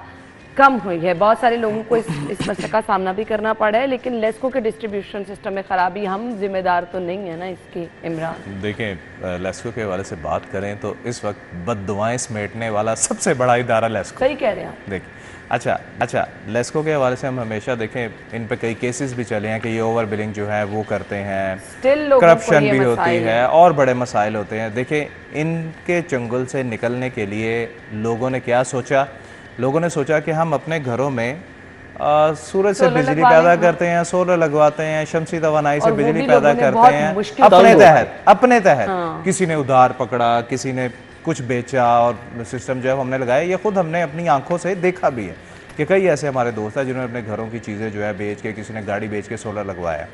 कम हुई है। बहुत सारे लोगों को इस मसले का सामना भी करना पड़ा है, लेकिन लेस्को के डिस्ट्रीब्यूशन सिस्टम में खराबी हम जिम्मेदार तो नहीं है ना इसकी। इमरान
देखें, लेस्को के हवाले से बात करें तो इस वक्त बददुआएं समेटने वाला सबसे बड़ा इदारा लेस्को।
सही कह रहे हैं आप।
देखिए, अच्छा लेस्को के हवाले से हम हमेशा देखें, इन पे कई केसेस भी चले हैं कि ये ओवर बिलिंग जो है वो करते हैं, करप्शन भी होती है और बड़े मसाइल होते हैं। देखें, इनके चंगुल से निकलने के लिए लोगों ने क्या सोचा? लोगों ने सोचा कि हम अपने घरों में सूरज से बिजली पैदा करते हैं, सोलर लगवाते हैं, शमसी तवानाई से बिजली पैदा करते हैं अपने तहत। किसी ने उधार पकड़ा, किसी ने कुछ बेचा और सिस्टम जो है हमने लगाया। ये खुद हमने अपनी आंखों से देखा भी है कि कई ऐसे हमारे दोस्त हैं जिन्होंने अपने घरों की चीज़ें जो है बेच के, किसी ने गाड़ी बेच के सोलर लगवाया।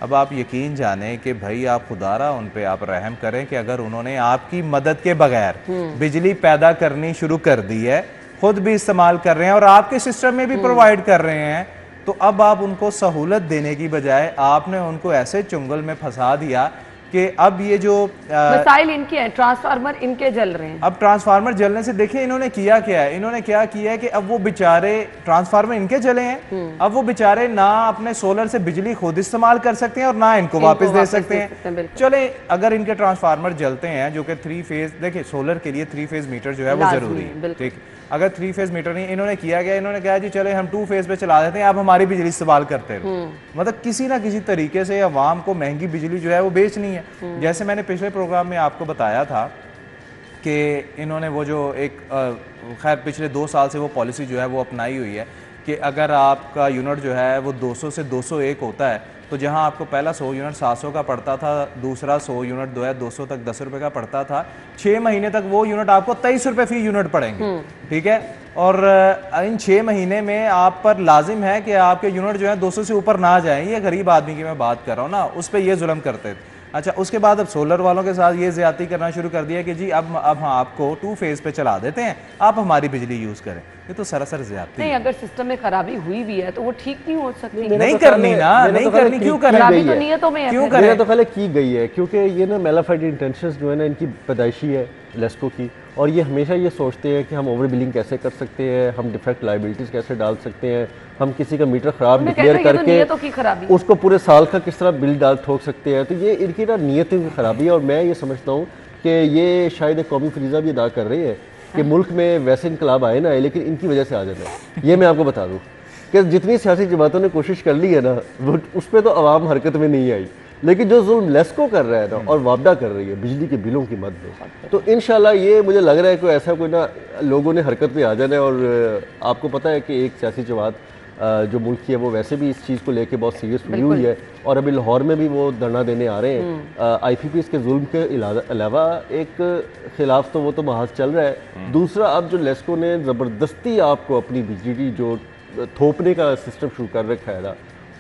अब आप यकीन जाने कि भाई आप खुदारा उन पे आप रहम करें कि अगर उन्होंने आपकी मदद के बगैर बिजली पैदा करनी शुरू कर दी है, खुद भी इस्तेमाल कर रहे हैं और आपके सिस्टम में भी प्रोवाइड कर रहे हैं, तो अब आप उनको सहूलत देने की बजाय आपने उनको ऐसे चुंगल में फंसा दिया कि अब ये जो
मसाइल इनके हैं, ट्रांसफार्मर इनके जल रहे हैं।
अब ट्रांसफार्मर जलने से देखिए इन्होंने किया क्या है, इन्होंने क्या किया है कि अब वो बेचारे ट्रांसफार्मर इनके जले हैं, अब वो बेचारे ना अपने सोलर से बिजली खुद इस्तेमाल कर सकते हैं और ना इनको वापस दे सकते हैं। चले, अगर इनके ट्रांसफार्मर जलते हैं जो कि 3 फेज, देखिए सोलर के लिए 3 फेज मीटर जो है वो जरूरी है, ठीक। अगर 3 फेज मीटर नहीं, इन्होंने किया गया, इन्होंने कहा जी चले हम 2 फेज पे चला देते हैं, आप हमारी बिजली इस्तेमाल करते हैं। मतलब किसी ना किसी तरीके से अवाम को महंगी बिजली जो है वो बेचनी है। जैसे मैंने पिछले प्रोग्राम में आपको बताया था कि इन्होंने वो जो एक खैर पिछले 2 साल से वो पॉलिसी जो है वो अपनाई हुई है कि अगर आपका यूनिट जो है वो 200 से 201 होता है, तो जहां आपको पहला 100 यूनिट 700 का पड़ता था, दूसरा 100 यूनिट 200 तक 10 रुपये का पड़ता था, 6 महीने तक वो यूनिट आपको 23 रुपये फी यूनिट पड़ेंगे, ठीक है। और इन 6 महीने में आप पर लाजिम है कि आपके यूनिट जो है 200 से ऊपर ना जाएं। ये गरीब आदमी की मैं बात कर रहा हूँ ना, उस पर ये जुल्म करते थे। अच्छा, उसके बाद अब सोलर वालों के साथ ये ज्यादती करना शुरू कर दिया कि जी अब हम आपको 2 फेज पे चला देते हैं, आप हमारी बिजली यूज करें। ये तो सरासर ज्यादती
नहीं, अगर सिस्टम में खराबी हुई भी है तो वो ठीक नहीं हो सकती।
नहीं करनी ना, नहीं करनी, क्यों करनी?
तो नियतों में
क्यों करें? तो पहले की गई है, क्योंकि ये ना मेलाफाइड इंटेंशंस जो है ना इनकी पैदाइशी है लेस्को की, और ये हमेशा ये सोचते हैं कि हम ओवर बिलिंग कैसे कर सकते हैं, हम डिफेक्ट लाइबिलिटीज कैसे डाल सकते हैं, हम किसी का मीटर खराब डिक्लेयर करके उसको पूरे साल का किस तरह बिल डाल ठोक सकते हैं। तो ये इनकी ना नीयतों की खराबी है, और मैं ये समझता हूँ कि ये शायद एक कौमी फरीजा भी अदा कर रही है कि मुल्क में वैसे इनकलाब आए ना आए, लेकिन इनकी वजह से आ जाना है। ये मैं आपको बता दूँ कि जितनी सियासी जमातों ने कोशिश कर ली है ना, वो उस पर तो आवाम हरकत में नहीं आई, लेकिन जो जुल्म लेस्को कर रहा है ना और वापडा कर रही है बिजली के बिलों की मद में, तो इंशाल्लाह ये मुझे लग रहा है कि ऐसा कोई ना लोगों ने हरकत पे आ जाना है। और आपको पता है कि एक सियासी जमात जो मुल्क की है वो वैसे भी इस चीज़ को लेके बहुत सीरियस हुई हुई है, और अभी लाहौर में भी वो धरना देने आ रहे हैं। IPPs के जुल्म के अलावा एक खिलाफ तो वो तो महाज चल रहा है, दूसरा अब जो लेस्को ने ज़बरदस्ती आपको अपनी बिजली जो थोपने का सिस्टम शुरू कर रखा है ना,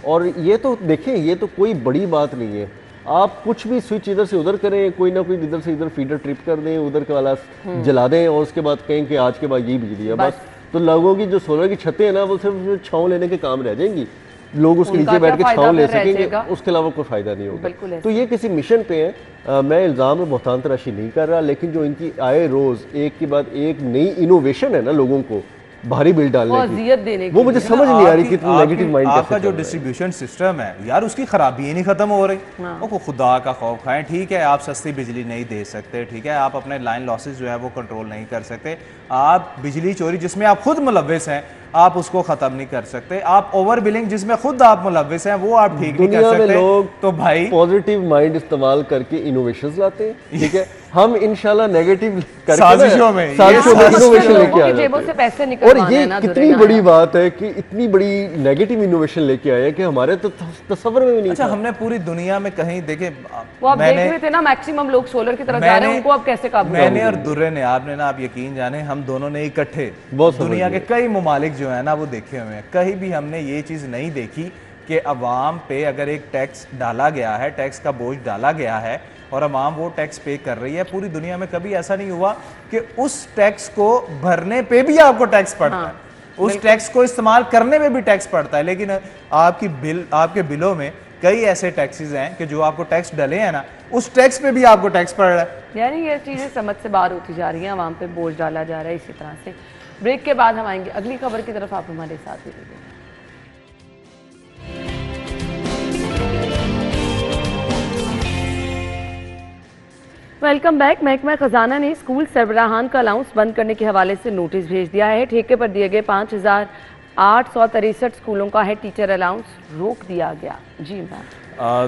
और ये तो देखें ये तो कोई बड़ी बात नहीं है, आप कुछ भी स्विच इधर से उधर करें, कोई ना कोई इधर से इधर फीडर ट्रिप कर दें, उधर का वाला जला दें और उसके बाद कहें कि आज के बाद यही बिजली है बस, तो लोगों की जो सोलर की छतें हैं ना वो सिर्फ छाँव लेने के काम रह जाएंगी, लोग उसके नीचे बैठ के छाँव ले सकेंगे, उसके अलावा कोई फ़ायदा नहीं होगा। तो ये किसी मिशन पे है, मैं इल्ज़ाम में बहतान तराशी नहीं कर रहा, लेकिन जो इनकी आए रोज़ एक के बाद एक नई इनोवेशन है ना लोगों को भारी बिल डालने की, वो मुझे समझ नहीं आ रही कि नेगेटिव माइंड
आपका जो डिस्ट्रीब्यूशन सिस्टम है यार उसकी खराबी ही नहीं खत्म हो रही। वो खुदा का खौफ खाएं, ठीक है आप सस्ती बिजली नहीं दे सकते, ठीक है आप अपने लाइन लॉसेस जो है वो कंट्रोल नहीं कर सकते, आप बिजली चोरी जिसमें आप खुद मुलव्वस हैं आप उसको खत्म नहीं कर सकते। आप ओवर बिलिंग जिसमें खुद आप मुलव्विस हैं वो आप ठीक नहीं कर
दुनिया में
सकते।
लोग
तो भाई
पॉजिटिव माइंड इस्तेमाल करके इनोवेशंस लाते हैं, ठीक है, हम इंशाल्लाह नेगेटिव करके
साजिशों में
इनोवेशन लेके आ
जेबों
जाते
से
हैं।
पैसे
और
निकलवाने
ये
हैं ना
कितनी
दुरेना
बड़ी
यार।
बात है कि इतनी बड़ी नेगेटिव इनोवेशन लेके आए हैं कि हमारे तो तस्वर में भी नहीं
अच्छा,
था।
हमने पूरी दुनिया में कहीं देखे,
वो आप देख
मैंने
रहे थे ना, मैक्सिमम लोग सोलर की तरफ जा रहे हैं, उनको अब कैसे काबू
मैंने और दुर्रे ने, आपने ना, आप यकीन जाने, हम दोनों ने इकट्ठे
बहुत
दुनिया के
समझ
कई ममालिक जो है ना वो देखे हुए हैं। कहीं भी हमने ये चीज़ नहीं देखी कि अवाम पे अगर एक टैक्स डाला गया है, टैक्स का बोझ डाला गया है और अवाम वो टैक्स पे कर रही है। पूरी दुनिया में कभी ऐसा नहीं हुआ कि उस टैक्स को भरने पे भी आपको टैक्स पड़ता है, उस टैक्स को इस्तेमाल करने में भी टैक्स पड़ता है। लेकिन आपके बिलों में कई ऐसे टैक्सेस हैं कि जो आपको टैक्स डले हैं ना, उस टैक्स पे भी आपको टैक्स पड़ रहा है।
यानी ये चीज़ें समझ से बाहर होती जा रही हैं, आवाम पे बोझ डाला जा रहा है इसी तरह से। ब्रेक के बाद हम आएंगे अगली खबर की तरफ, आप हमारे साथ ही रहिए। Welcome back. महकमा खजाना ने स्कूल सरबराहान का अलाउंस बंद करने के हवाले से नोटिस भेज दिया है। ठेके पर दिए गए 5,863 स्कूलों का है टीचर अलाउंस रोक दिया गया। जी मैम।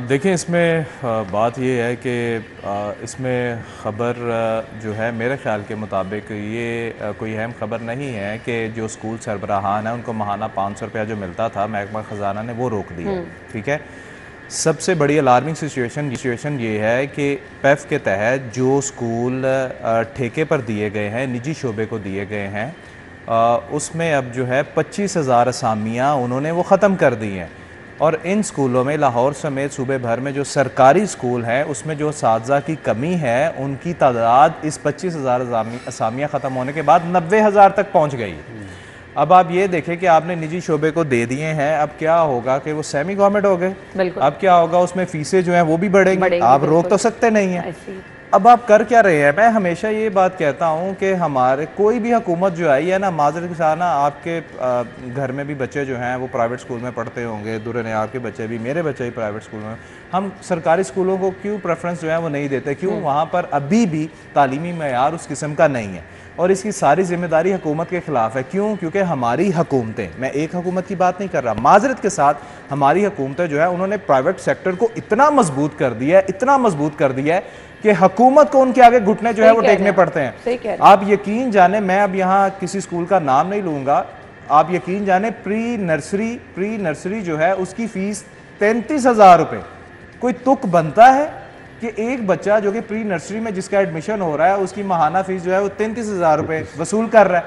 देखिए, इसमें बात ये है कि इसमें ख़बर जो है मेरे ख्याल के मुताबिक ये कोई अहम ख़बर नहीं है कि जो स्कूल सरबराहान है उनको माहाना 500 रुपया जो मिलता था महकमा ख़जाना ने वो रोक दिया। ठीक है, सबसे बड़ी अलार्मिंग सिचुएशन ये है कि पेफ के तहत जो स्कूल ठेके पर दिए गए हैं, निजी शोबे को दिए गए हैं, उसमें अब जो है 25,000 असामियाँ उन्होंने वो ख़त्म कर दी हैं। और इन स्कूलों में लाहौर समेत सूबे भर में जो सरकारी स्कूल हैं उसमें जो असातिज़ा की कमी है उनकी तादाद इस 25,000 असामियाँ ख़त्म होने के बाद 90,000 तक पहुँच गई। अब आप ये देखें कि आपने निजी शोबे को दे दिए हैं, अब क्या होगा कि वो सेमी गवर्नमेंट हो गए। अब क्या होगा, उसमें फीसें जो हैं वो भी बढ़ेंगी। आप रोक तो सकते नहीं हैं। अब आप कर क्या रहे हैं? मैं हमेशा ये बात कहता हूँ कि हमारे कोई भी हुकूमत जो आई है ना, माजरत के साथ ना, आपके घर में भी बच्चे जो हैं वो प्राइवेट स्कूल में पढ़ते होंगे, दुर्रे ने आपके बच्चे भी, मेरे बच्चे भी प्राइवेट स्कूल में। हम सरकारी स्कूलों को क्यों प्रेफरेंस जो है वो नहीं देते? क्यों? वहाँ पर अभी भी तालीमी मयार उस किस्म का नहीं है और इसकी सारी जिम्मेदारी हुकूमत के खिलाफ है। क्यों? क्योंकि हमारी हुकूमतें, मैं एक हुकूमत की बात नहीं कर रहा, माजरत के साथ हमारी हुकूमतें जो है उन्होंने प्राइवेट सेक्टर को इतना मजबूत कर दिया है, इतना मजबूत कर दिया है कि हुकूमत को उनके आगे घुटने जो है वो टेकने पड़ते हैं। आप यकीन जाने, मैं अब यहाँ किसी स्कूल का नाम नहीं लूँगा, आप यकीन जाने प्री नर्सरी जो है उसकी फ़ीस 33,000 रुपये। कोई तुक बनता है कि एक बच्चा जो कि प्री नर्सरी में जिसका एडमिशन हो रहा है उसकी माहाना फीस जो है वो 33,000 रुपये वसूल कर रहा है,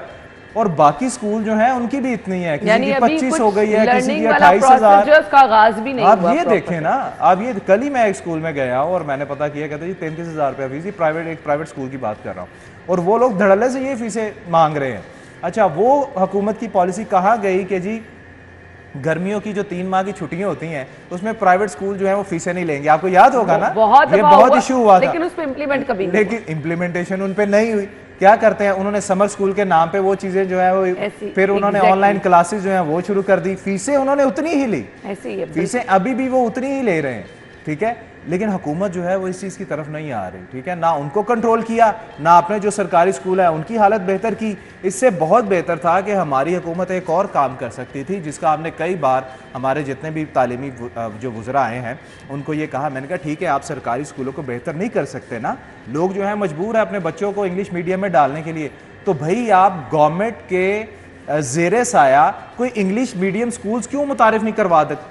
और बाकी स्कूल जो है उनकी भी इतनी है, किसी की 25 हो गई है, किसी की 28,000। आप ये देखें ना, आप ये, कल ही मैं एक स्कूल में गया और मैंने पता किया, कहते जी 33,000 रुपया फीस, एक प्राइवेट स्कूल की बात कर रहा हूँ, और वो लोग धड़ल्ले से ये फीसें मांग रहे हैं। अच्छा, वो हुकूमत की पॉलिसी कहाँ गई कि जी गर्मियों की जो 3 माह की छुट्टियां होती हैं उसमें प्राइवेट स्कूल जो है वो फीसें नहीं लेंगे। आपको याद होगा ना, ये बहुत इशू हुआ था,
लेकिन उस पे इम्प्लीमेंट कभी नहीं,
लेकिन इम्प्लीमेंटेशन उन पे नहीं हुई। क्या करते हैं उन्होंने, समर स्कूल के नाम पे वो चीजें जो है वो, फिर उन्होंने ऑनलाइन क्लासेस जो है वो शुरू कर दी, फीसें उन्होंने उतनी ही ली, फीसें अभी भी वो उतनी ही ले रहे हैं। ठीक है, लेकिन हुकूमत जो है वो इस चीज़ की तरफ नहीं आ रही। ठीक है, ना उनको कंट्रोल किया, ना आपने जो सरकारी स्कूल है उनकी हालत बेहतर की। इससे बहुत बेहतर था कि हमारी हुकूमत एक और काम कर सकती थी, जिसका हमने कई बार हमारे जितने भी तालीमी जो वज़रा आए हैं उनको ये कहा, मैंने कहा ठीक है आप सरकारी स्कूलों को बेहतर नहीं कर सकते ना, लोग जो है मजबूर है अपने बच्चों को इंग्लिश मीडियम में डालने के लिए, तो भाई आप गवर्नमेंट के ज़ेरे साया कोई इंग्लिश मीडियम स्कूल्स क्यों मुतारिफ नहीं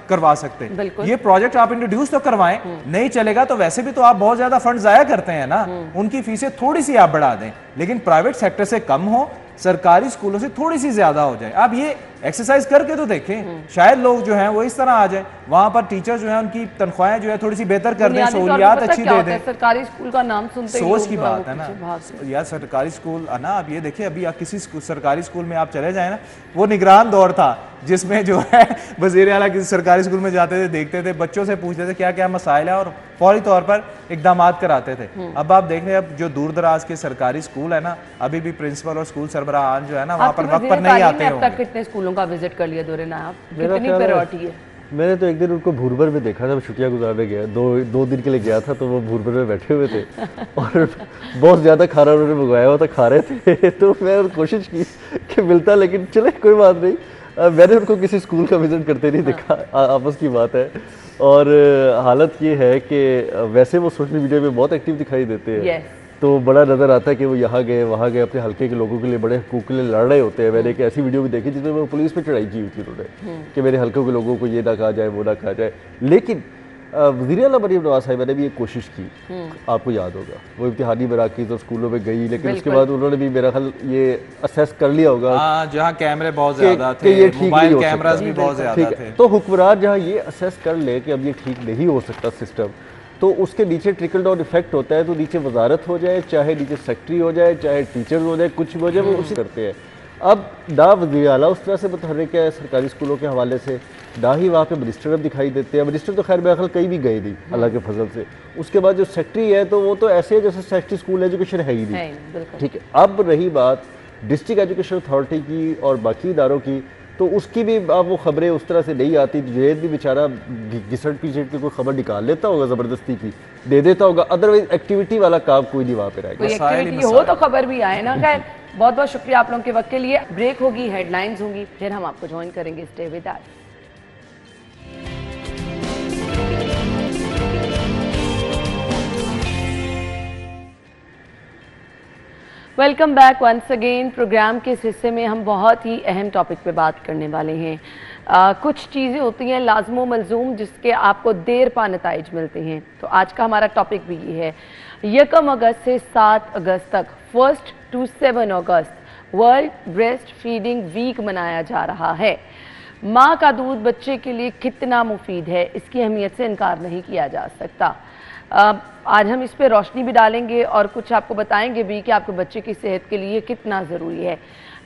करवा सकते? ये प्रोजेक्ट आप इंट्रोड्यूस तो करवाएं, नहीं चलेगा तो वैसे भी तो आप बहुत ज्यादा फंड जाया करते हैं ना, उनकी फीसें थोड़ी सी आप बढ़ा दें, लेकिन प्राइवेट सेक्टर से कम हो, सरकारी स्कूलों से थोड़ी सी ज्यादा हो जाए। आप ये एक्सरसाइज करके तो देखें, शायद लोग जो हैं वो इस तरह आ जाए, वहां पर टीचर जो है उनकी तनख्वाहें जो है थोड़ी सी बेहतर कर दें, सहूलियात अच्छी दे दें।
सरकारी स्कूल का नाम सुनते ही
सोच की बात है ना यार, सरकारी स्कूल ना, आप ये देखिए अभी आप किसी सरकारी स्कूल में आप चले जाए ना, वो निगरान दौर था जिसमें जो है वज़ीर आला किसी सरकारी स्कूल में जाते थे, देखते थे, बच्चों से पूछते थे क्या क्या मसाइल है और फौरी तौर पर इकदामात कराते थे। अब आप देख रहे हैं, अब जो दूर दराज के सरकारी स्कूल है ना, अभी भी प्रिंसिपल और स्कूल सरबराहान जो है ना वहाँ पर वक्त पर नहीं आते हैं।
कितने स्कूलों का विजिट कर लिया दोरे ना, आप कितनी प्रायोरिटी है?
मैंने तो एक दिन उनको भूरभर में देखा था, छुट्टियां गुजारने गया, दो दिन के लिए गया था, तो वो भूरभर में बैठे हुए थे और बहुत ज़्यादा खाना उन्होंने मंगवाया हुआ था, खा रहे थे तो मैं कोशिश की कि मिलता, लेकिन चले कोई बात नहीं, मैंने उनको किसी स्कूल का विजिट करते नहीं देखा, आपस की बात है। और हालत ये है कि वैसे वो सोशल मीडिया पे बहुत एक्टिव दिखाई देते हैं, तो बड़ा नज़र आता है कि वो यहाँ गए वहाँ गए, अपने हल्के के लोगों के लिए बड़े हकूक़ के लिए लड़ रहे होते हैं। मैंने एक ऐसी वीडियो भी देखी जिसमें वो पुलिस पे चढ़ाई की हुई थी उन्होंने कि मेरे हल्कों के लोगों को ये ना कहा जाए वो ना कहा जाए। लेकिन वज़ीर आला मरीम नवाज़ साहिबा ने भी एक कोशिश की, आपको याद होगा, वो इम्तिहानी मराकीज़ और स्कूलों में गई, लेकिन उसके बाद उन्होंने भी मेरा ख्याल ये असेस कर लिया होगा
जहाँ कैमरे बहुत ज़्यादा थे,
ये ठीक नहीं हो
कैमरास भी बहुत ज़्यादा थे,
तो हुक्मरान जहाँ ये असेस कर ले कि अब ये ठीक नहीं हो सकता सिस्टम, तो उसके नीचे ट्रिकल डाउन इफेक्ट होता है। तो नीचे वजारत हो जाए, चाहे नीचे सेक्रेटरी हो जाए, चाहे टीचर्स हो जाए, कुछ भी हो जाए, वो उसी करते हैं। अब ना वज़ीर आला उस तरह से मुतहर्रिक है सरकारी स्कूलों के हवाले से, ना ही वहाँ पे मिनिस्टर अब दिखाई देते हैं। मिनिस्टर तो खैर मेरे ख्याल कहीं भी गए नहीं, अल्लाह के फजल से। उसके बाद जो सेक्रेटरी है तो वो तो ऐसे है जैसे सेक्रेटरी स्कूल एजुकेशन है ही नहीं, ठीक है। अब रही बात डिस्ट्रिक्ट एजुकेशन अथॉरिटी की और बाकी इदारों की, तो उसकी भी अब वो खबरें उस तरह से नहीं आती। जुनैद भी बेचारा घिसट पिसट की कोई खबर निकाल लेता होगा, ज़बरदस्ती की दे देता होगा, अदरवाइज एक्टिविटी वाला काम कोई नहीं वहाँ पे रहेगा।
कोई एक्टिविटी हो तो खबर भी आए ना। खैर बहुत बहुत शुक्रिया आप लोगों के वक्त के लिए। ब्रेक होगी, हेडलाइंस होंगी, फिर हम आपको ज्वाइन करेंगे। Stay with us. Welcome back once अगेन। प्रोग्राम के इस हिस्से में हम बहुत ही अहम टॉपिक पे बात करने वाले हैं। कुछ चीज़ें होती हैं लाज़िम व मलज़ूम जिसके आपको देर पा नताइज मिलते हैं, तो आज का हमारा टॉपिक भी ये है। 1 अगस्त से 7 अगस्त तक 1 to 7 अगस्त वर्ल्ड ब्रेस्ट फीडिंग वीक मनाया जा रहा है। माँ का दूध बच्चे के लिए कितना मुफीद है, इसकी अहमियत से इनकार नहीं किया जा सकता। आज हम इस पे रोशनी भी डालेंगे और कुछ आपको बताएंगे भी कि आपके बच्चे की सेहत के लिए कितना ज़रूरी है।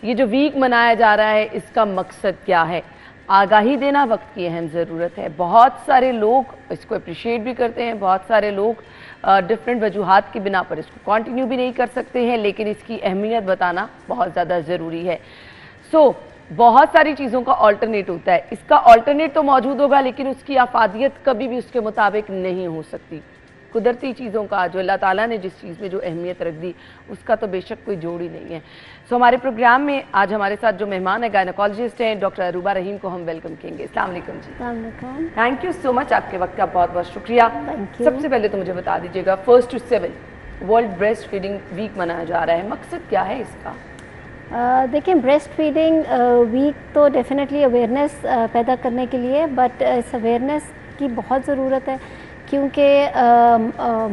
ये जो वीक मनाया जा रहा है इसका मकसद क्या है, आगाही देना वक्त की अहम ज़रूरत है। बहुत सारे लोग इसको अप्रिशिएट भी करते हैं, बहुत सारे लोग डिफरेंट वजूहात की बिना पर इसको कंटिन्यू भी नहीं कर सकते हैं, लेकिन इसकी अहमियत बताना बहुत ज़्यादा ज़रूरी है। बहुत सारी चीज़ों का ऑल्टरनेट होता है, इसका ऑल्टरनेट तो मौजूद होगा लेकिन उसकी अफादियत कभी भी उसके मुताबिक नहीं हो सकती। कुदरती चीज़ों का जो अल्लाह ताला ने जिस चीज़ में जो अहमियत रख दी उसका तो बेशक कोई जोड़ ही नहीं है। हमारे प्रोग्राम में आज हमारे साथ जो मेहमान है गायनोकोलॉजिस्ट हैं डॉक्टर अरूबा रहीम को हम वेलकम करेंगे। अस्सलाम वालेकुम जी।
अस्सलाम वालेकुम।
थैंक यू सो मच, आपके वक्त का बहुत बहुत शुक्रिया। सबसे पहले तो मुझे बता दीजिएगा 1 to 7 world breast feeding week मनाया जा रहा है, मकसद क्या है इसका?
देखिए ब्रेस्ट फीडिंग वीक तो डेफिनेटली अवेयरनेस पैदा करने के लिए, बट इस अवेयरनेस की बहुत ज़रूरत है क्योंकि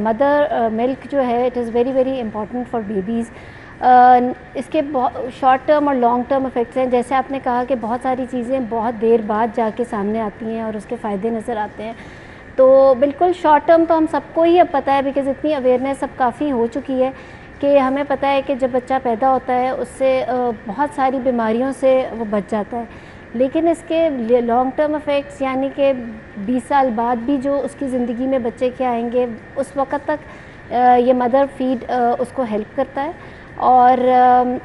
मदर मिल्क जो है it is very very important for babies. इसके शॉर्ट टर्म और लॉन्ग टर्म इफ़ेक्ट्स हैं। जैसे आपने कहा कि बहुत सारी चीज़ें बहुत देर बाद जाके सामने आती हैं और उसके फ़ायदे नज़र आते हैं, तो बिल्कुल शॉर्ट टर्म तो हम सबको ही अब पता है, बिकॉज़ इतनी अवेयरनेस अब काफ़ी हो चुकी है कि हमें पता है कि जब बच्चा पैदा होता है उससे बहुत सारी बीमारियों से वो बच जाता है, लेकिन इसके लॉन्ग टर्म इफ़ेक्ट्स यानी कि 20 साल बाद भी जो उसकी ज़िंदगी में बच्चे के आएंगे उस वक़्त तक ये मदर फीड उसको हेल्प करता है। और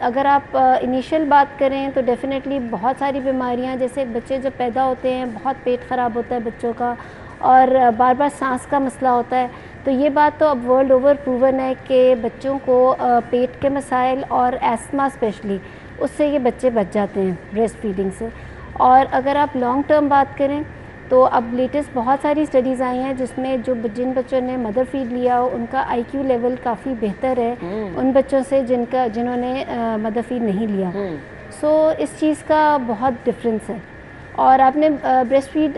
अगर आप इनिशियल बात करें तो डेफ़िनेटली बहुत सारी बीमारियां, जैसे बच्चे जब पैदा होते हैं बहुत पेट ख़राब होता है बच्चों का और बार बार सांस का मसला होता है, तो ये बात तो अब वर्ल्ड ओवर प्रूवन है कि बच्चों को पेट के मसाइल और एस्थमा स्पेशली उससे ये बच्चे बच जाते हैं ब्रेस्ट फीडिंग से। और अगर आप लॉन्ग टर्म बात करें तो अब लेटेस्ट बहुत सारी स्टडीज़ आई हैं जिसमें जिन बच्चों ने मदर फीड लिया हो उनका आईक्यू लेवल काफ़ी बेहतर है उन बच्चों से जिन्होंने मदर फीड नहीं लिया। सो इस चीज़ का बहुत डिफरेंस है। और आपने ब्रेस्ट फीड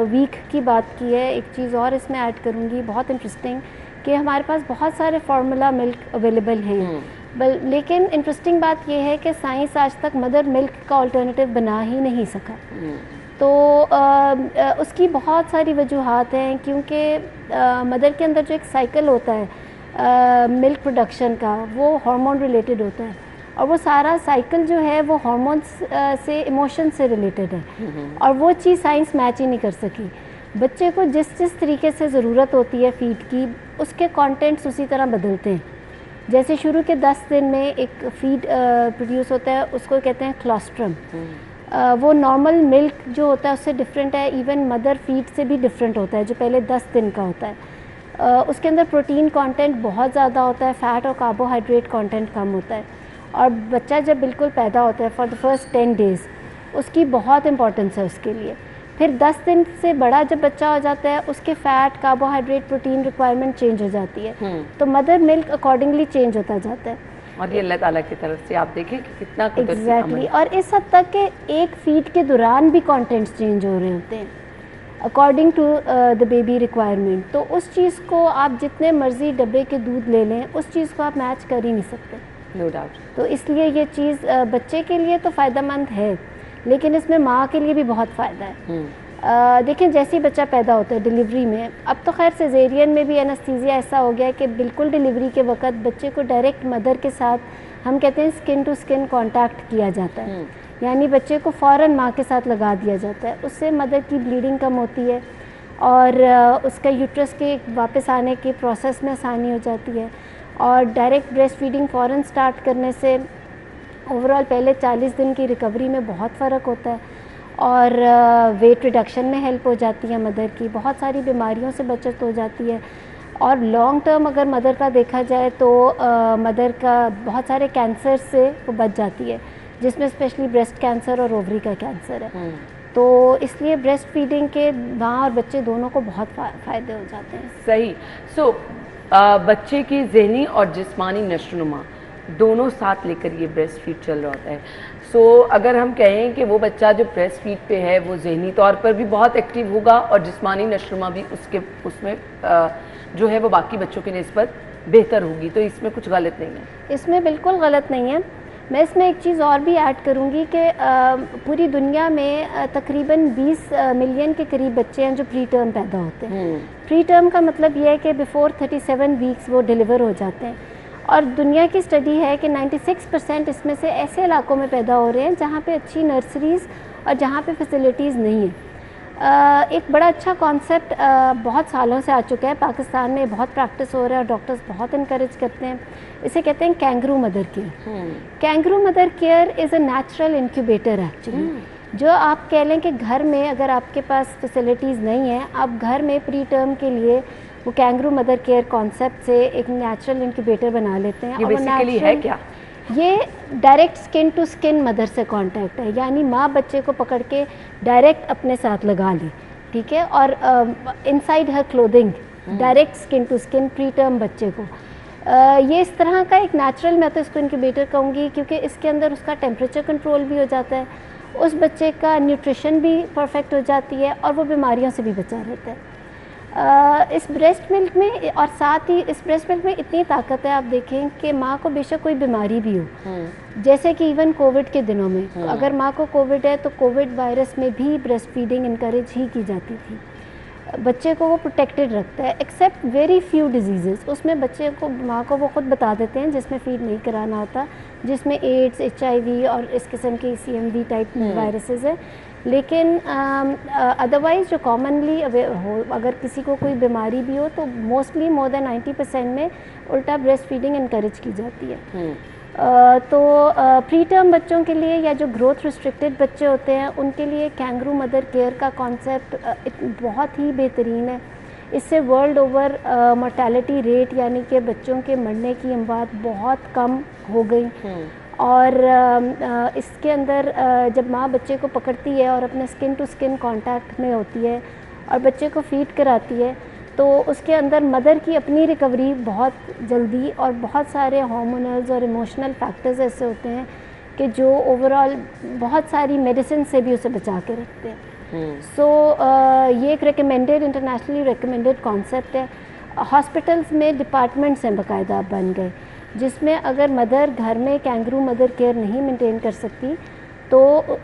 वीक की बात की है, एक चीज़ और इसमें ऐड करूँगी बहुत इंटरेस्टिंग कि हमारे पास बहुत सारे फार्मूला मिल्क अवेलेबल हैं, लेकिन इंटरेस्टिंग बात यह है कि साइंस आज तक मदर मिल्क का अल्टरनेटिव बना ही नहीं सका। तो उसकी बहुत सारी वजूहात हैं, क्योंकि मदर के अंदर जो एक साइकिल होता है मिल्क प्रोडक्शन का वो हार्मोन रिलेटेड होता है, और वो सारा साइकिल जो है वो हार्मोन्स से इमोशन से रिलेटेड है, और वो चीज़ साइंस मैच ही नहीं कर सकी। बच्चे को जिस तरीके से ज़रूरत होती है फीड की उसके कंटेंट्स उसी तरह बदलते हैं। जैसे शुरू के 10 दिन में एक फीड प्रोड्यूस होता है, उसको कहते हैं क्लोस्ट्रम। वो नॉर्मल मिल्क जो होता है उससे डिफरेंट है, इवन मदर फीड से भी डिफरेंट होता है जो पहले 10 दिन का होता है। उसके अंदर प्रोटीन कंटेंट बहुत ज़्यादा होता है, फ़ैट और कार्बोहाइड्रेट कंटेंट कम होता है। और बच्चा जब बिल्कुल पैदा होता है फॉर द फर्स्ट 10 डेज़ उसकी बहुत इम्पोर्टेंस है उसके लिए। फिर 10 दिन से बड़ा जब बच्चा हो जाता है उसके fat, carbohydrate, protein requirement change हो जाती है, तो मदर मिल्क अकॉर्डिंगली चेंज होता जाता है।
और ये अल्लाह ताला की तरफ से आप देखें कि कितना
एग्जैक्टली और इस हद तक के एक फीड के दौरान भी कंटेंट्स चेंज हो रहे होते हैं according to the baby requirement. तो उस चीज़ को आप जितने मर्जी डब्बे के दूध ले लें, उस चीज़ को आप मैच कर ही नहीं सकते,
नो डाउट।
तो इसलिए ये चीज़ बच्चे के लिए तो फ़ायदेमंद है, लेकिन इसमें माँ के लिए भी बहुत फ़ायदा है। देखें जैसे ही बच्चा पैदा होता है डिलीवरी में, अब तो खैर सिजेरियन में भी एनेस्थीसिया ऐसा हो गया है कि बिल्कुल डिलीवरी के वक्त बच्चे को डायरेक्ट मदर के साथ, हम कहते हैं स्किन टू स्किन कांटेक्ट किया जाता है, यानी बच्चे को फ़ौरन माँ के साथ लगा दिया जाता है। उससे मदर की ब्लीडिंग कम होती है और उसका यूट्रस के वापस आने के प्रोसेस में आसानी हो जाती है। और डायरेक्ट ब्रेस्ट फीडिंग फ़ौरन स्टार्ट करने से ओवरऑल पहले 40 दिन की रिकवरी में बहुत फ़र्क होता है और वेट रिडक्शन में हेल्प हो जाती है मदर की, बहुत सारी बीमारियों से बचत हो जाती है। और लॉन्ग टर्म अगर मदर का देखा जाए तो मदर का बहुत सारे कैंसर से वो बच जाती है, जिसमें स्पेशली ब्रेस्ट कैंसर और ओवरी का कैंसर है। तो इसलिए ब्रेस्ट फीडिंग के माँ और बच्चे दोनों को बहुत फ़ायदे हो जाते हैं।
सही। सो बच्चे की ज़हनी और जिस्मानी नशोनुमा दोनों साथ लेकर ये ब्रेस्ट फीड चल रहा होता है। सो अगर हम कहें कि वो बच्चा जो ब्रेस्ट फीड पे है वो ज़हनी तौर पर भी बहुत एक्टिव होगा और जिस्मानी नशोनुमा भी उसमें जो है वो बाकी बच्चों की निस्बत बेहतर होगी, तो इसमें कुछ गलत नहीं है?
इसमें बिल्कुल गलत नहीं है। मैं इसमें एक चीज़ और भी ऐड करूँगी कि पूरी दुनिया में तकरीबन 20 मिलियन के करीब बच्चे हैं जो प्री टर्म पैदा होते हैं। प्री टर्म का मतलब ये है कि बिफोर 37 वीक्स वो डिलीवर हो जाते हैं। और दुनिया की स्टडी है कि 96% इसमें से ऐसे इलाकों में पैदा हो रहे हैं जहाँ पे अच्छी नर्सरीज़ और जहाँ पे फैसिलिटीज़ नहीं है। एक बड़ा अच्छा कॉन्सेप्ट बहुत सालों से आ चुका है, पाकिस्तान में बहुत प्रैक्टिस हो रहा है और डॉक्टर्स बहुत इनकरेज करते हैं। इसे कहते हैं kangaroo mother care. Kangaroo mother care is a natural incubator actually, जो आप कह लें कि घर में अगर आपके पास फैसिलिटीज़ नहीं है, आप घर में प्री टर्म के लिए वो कैंगरू मदर केयर कॉन्सेप्ट से एक नेचुरल इंक्यूबेटर बना लेते हैं।
ये बेसिकली है क्या?
ये direct skin to skin mother से कांटेक्ट है, यानी माँ बच्चे को पकड़ के डायरेक्ट अपने साथ लगा ले, ठीक है, और inside her clothing direct skin to skin preterm बच्चे को। ये इस तरह का एक नेचुरल, मैं तो इसको इंक्यूबेटर कहूँगी, क्योंकि इसके अंदर उसका टेम्परेचर कंट्रोल भी हो जाता है, उस बच्चे का न्यूट्रिशन भी परफेक्ट हो जाती है और वो बीमारियों से भी बचा रहता है। इस ब्रेस्ट मिल्क में, और साथ ही इस ब्रेस्ट मिल्क में इतनी ताकत है, आप देखें कि माँ को बेशक कोई बीमारी भी हो, जैसे कि इवन कोविड के दिनों में अगर माँ को कोविड है तो कोविड वायरस में भी ब्रेस्ट फीडिंग इनकरेज ही की जाती थी। बच्चे को वो प्रोटेक्टेड रखता है एक्सेप्ट वेरी फ्यू डिजीज़ेस, उसमें बच्चे को, माँ को वो खुद बता देते हैं जिसमें फीड नहीं कराना होता, जिसमें एड्स, HIV और इस किस्म के CMV टाइप वायरसेस है। लेकिन अदरवाइज़ जो कॉमनली अगर किसी को कोई बीमारी भी हो तो मोस्टली मोर देन 90% में उल्टा ब्रेस्ट फीडिंग इनकरेज की जाती है। तो प्री टर्म बच्चों के लिए या जो ग्रोथ रिस्ट्रिक्टेड बच्चे होते हैं उनके लिए कैंगरू मदर केयर का कॉन्सेप्ट बहुत ही बेहतरीन है। इससे वर्ल्ड ओवर मोर्टेलिटी रेट, यानी कि बच्चों के मरने की अमवात बहुत कम हो गई। और इसके अंदर जब माँ बच्चे को पकड़ती है और अपने स्किन टू स्किन कांटेक्ट में होती है और बच्चे को फीड कराती है, तो उसके अंदर मदर की अपनी रिकवरी बहुत जल्दी, और बहुत सारे हार्मोनल्स और इमोशनल फैक्टर्स ऐसे होते हैं कि जो ओवरऑल बहुत सारी मेडिसिन से भी उसे बचा के रखते हैं। सो ये एक रिकमेंडेड, इंटरनेशनली रिकमेंडेड कॉन्सेप्ट है। हॉस्पिटल्स में डिपार्टमेंट्स हैं बाकायदा बन गए, जिसमें अगर मदर घर में कैंगरू मदर केयर नहीं मेंटेन कर सकती तो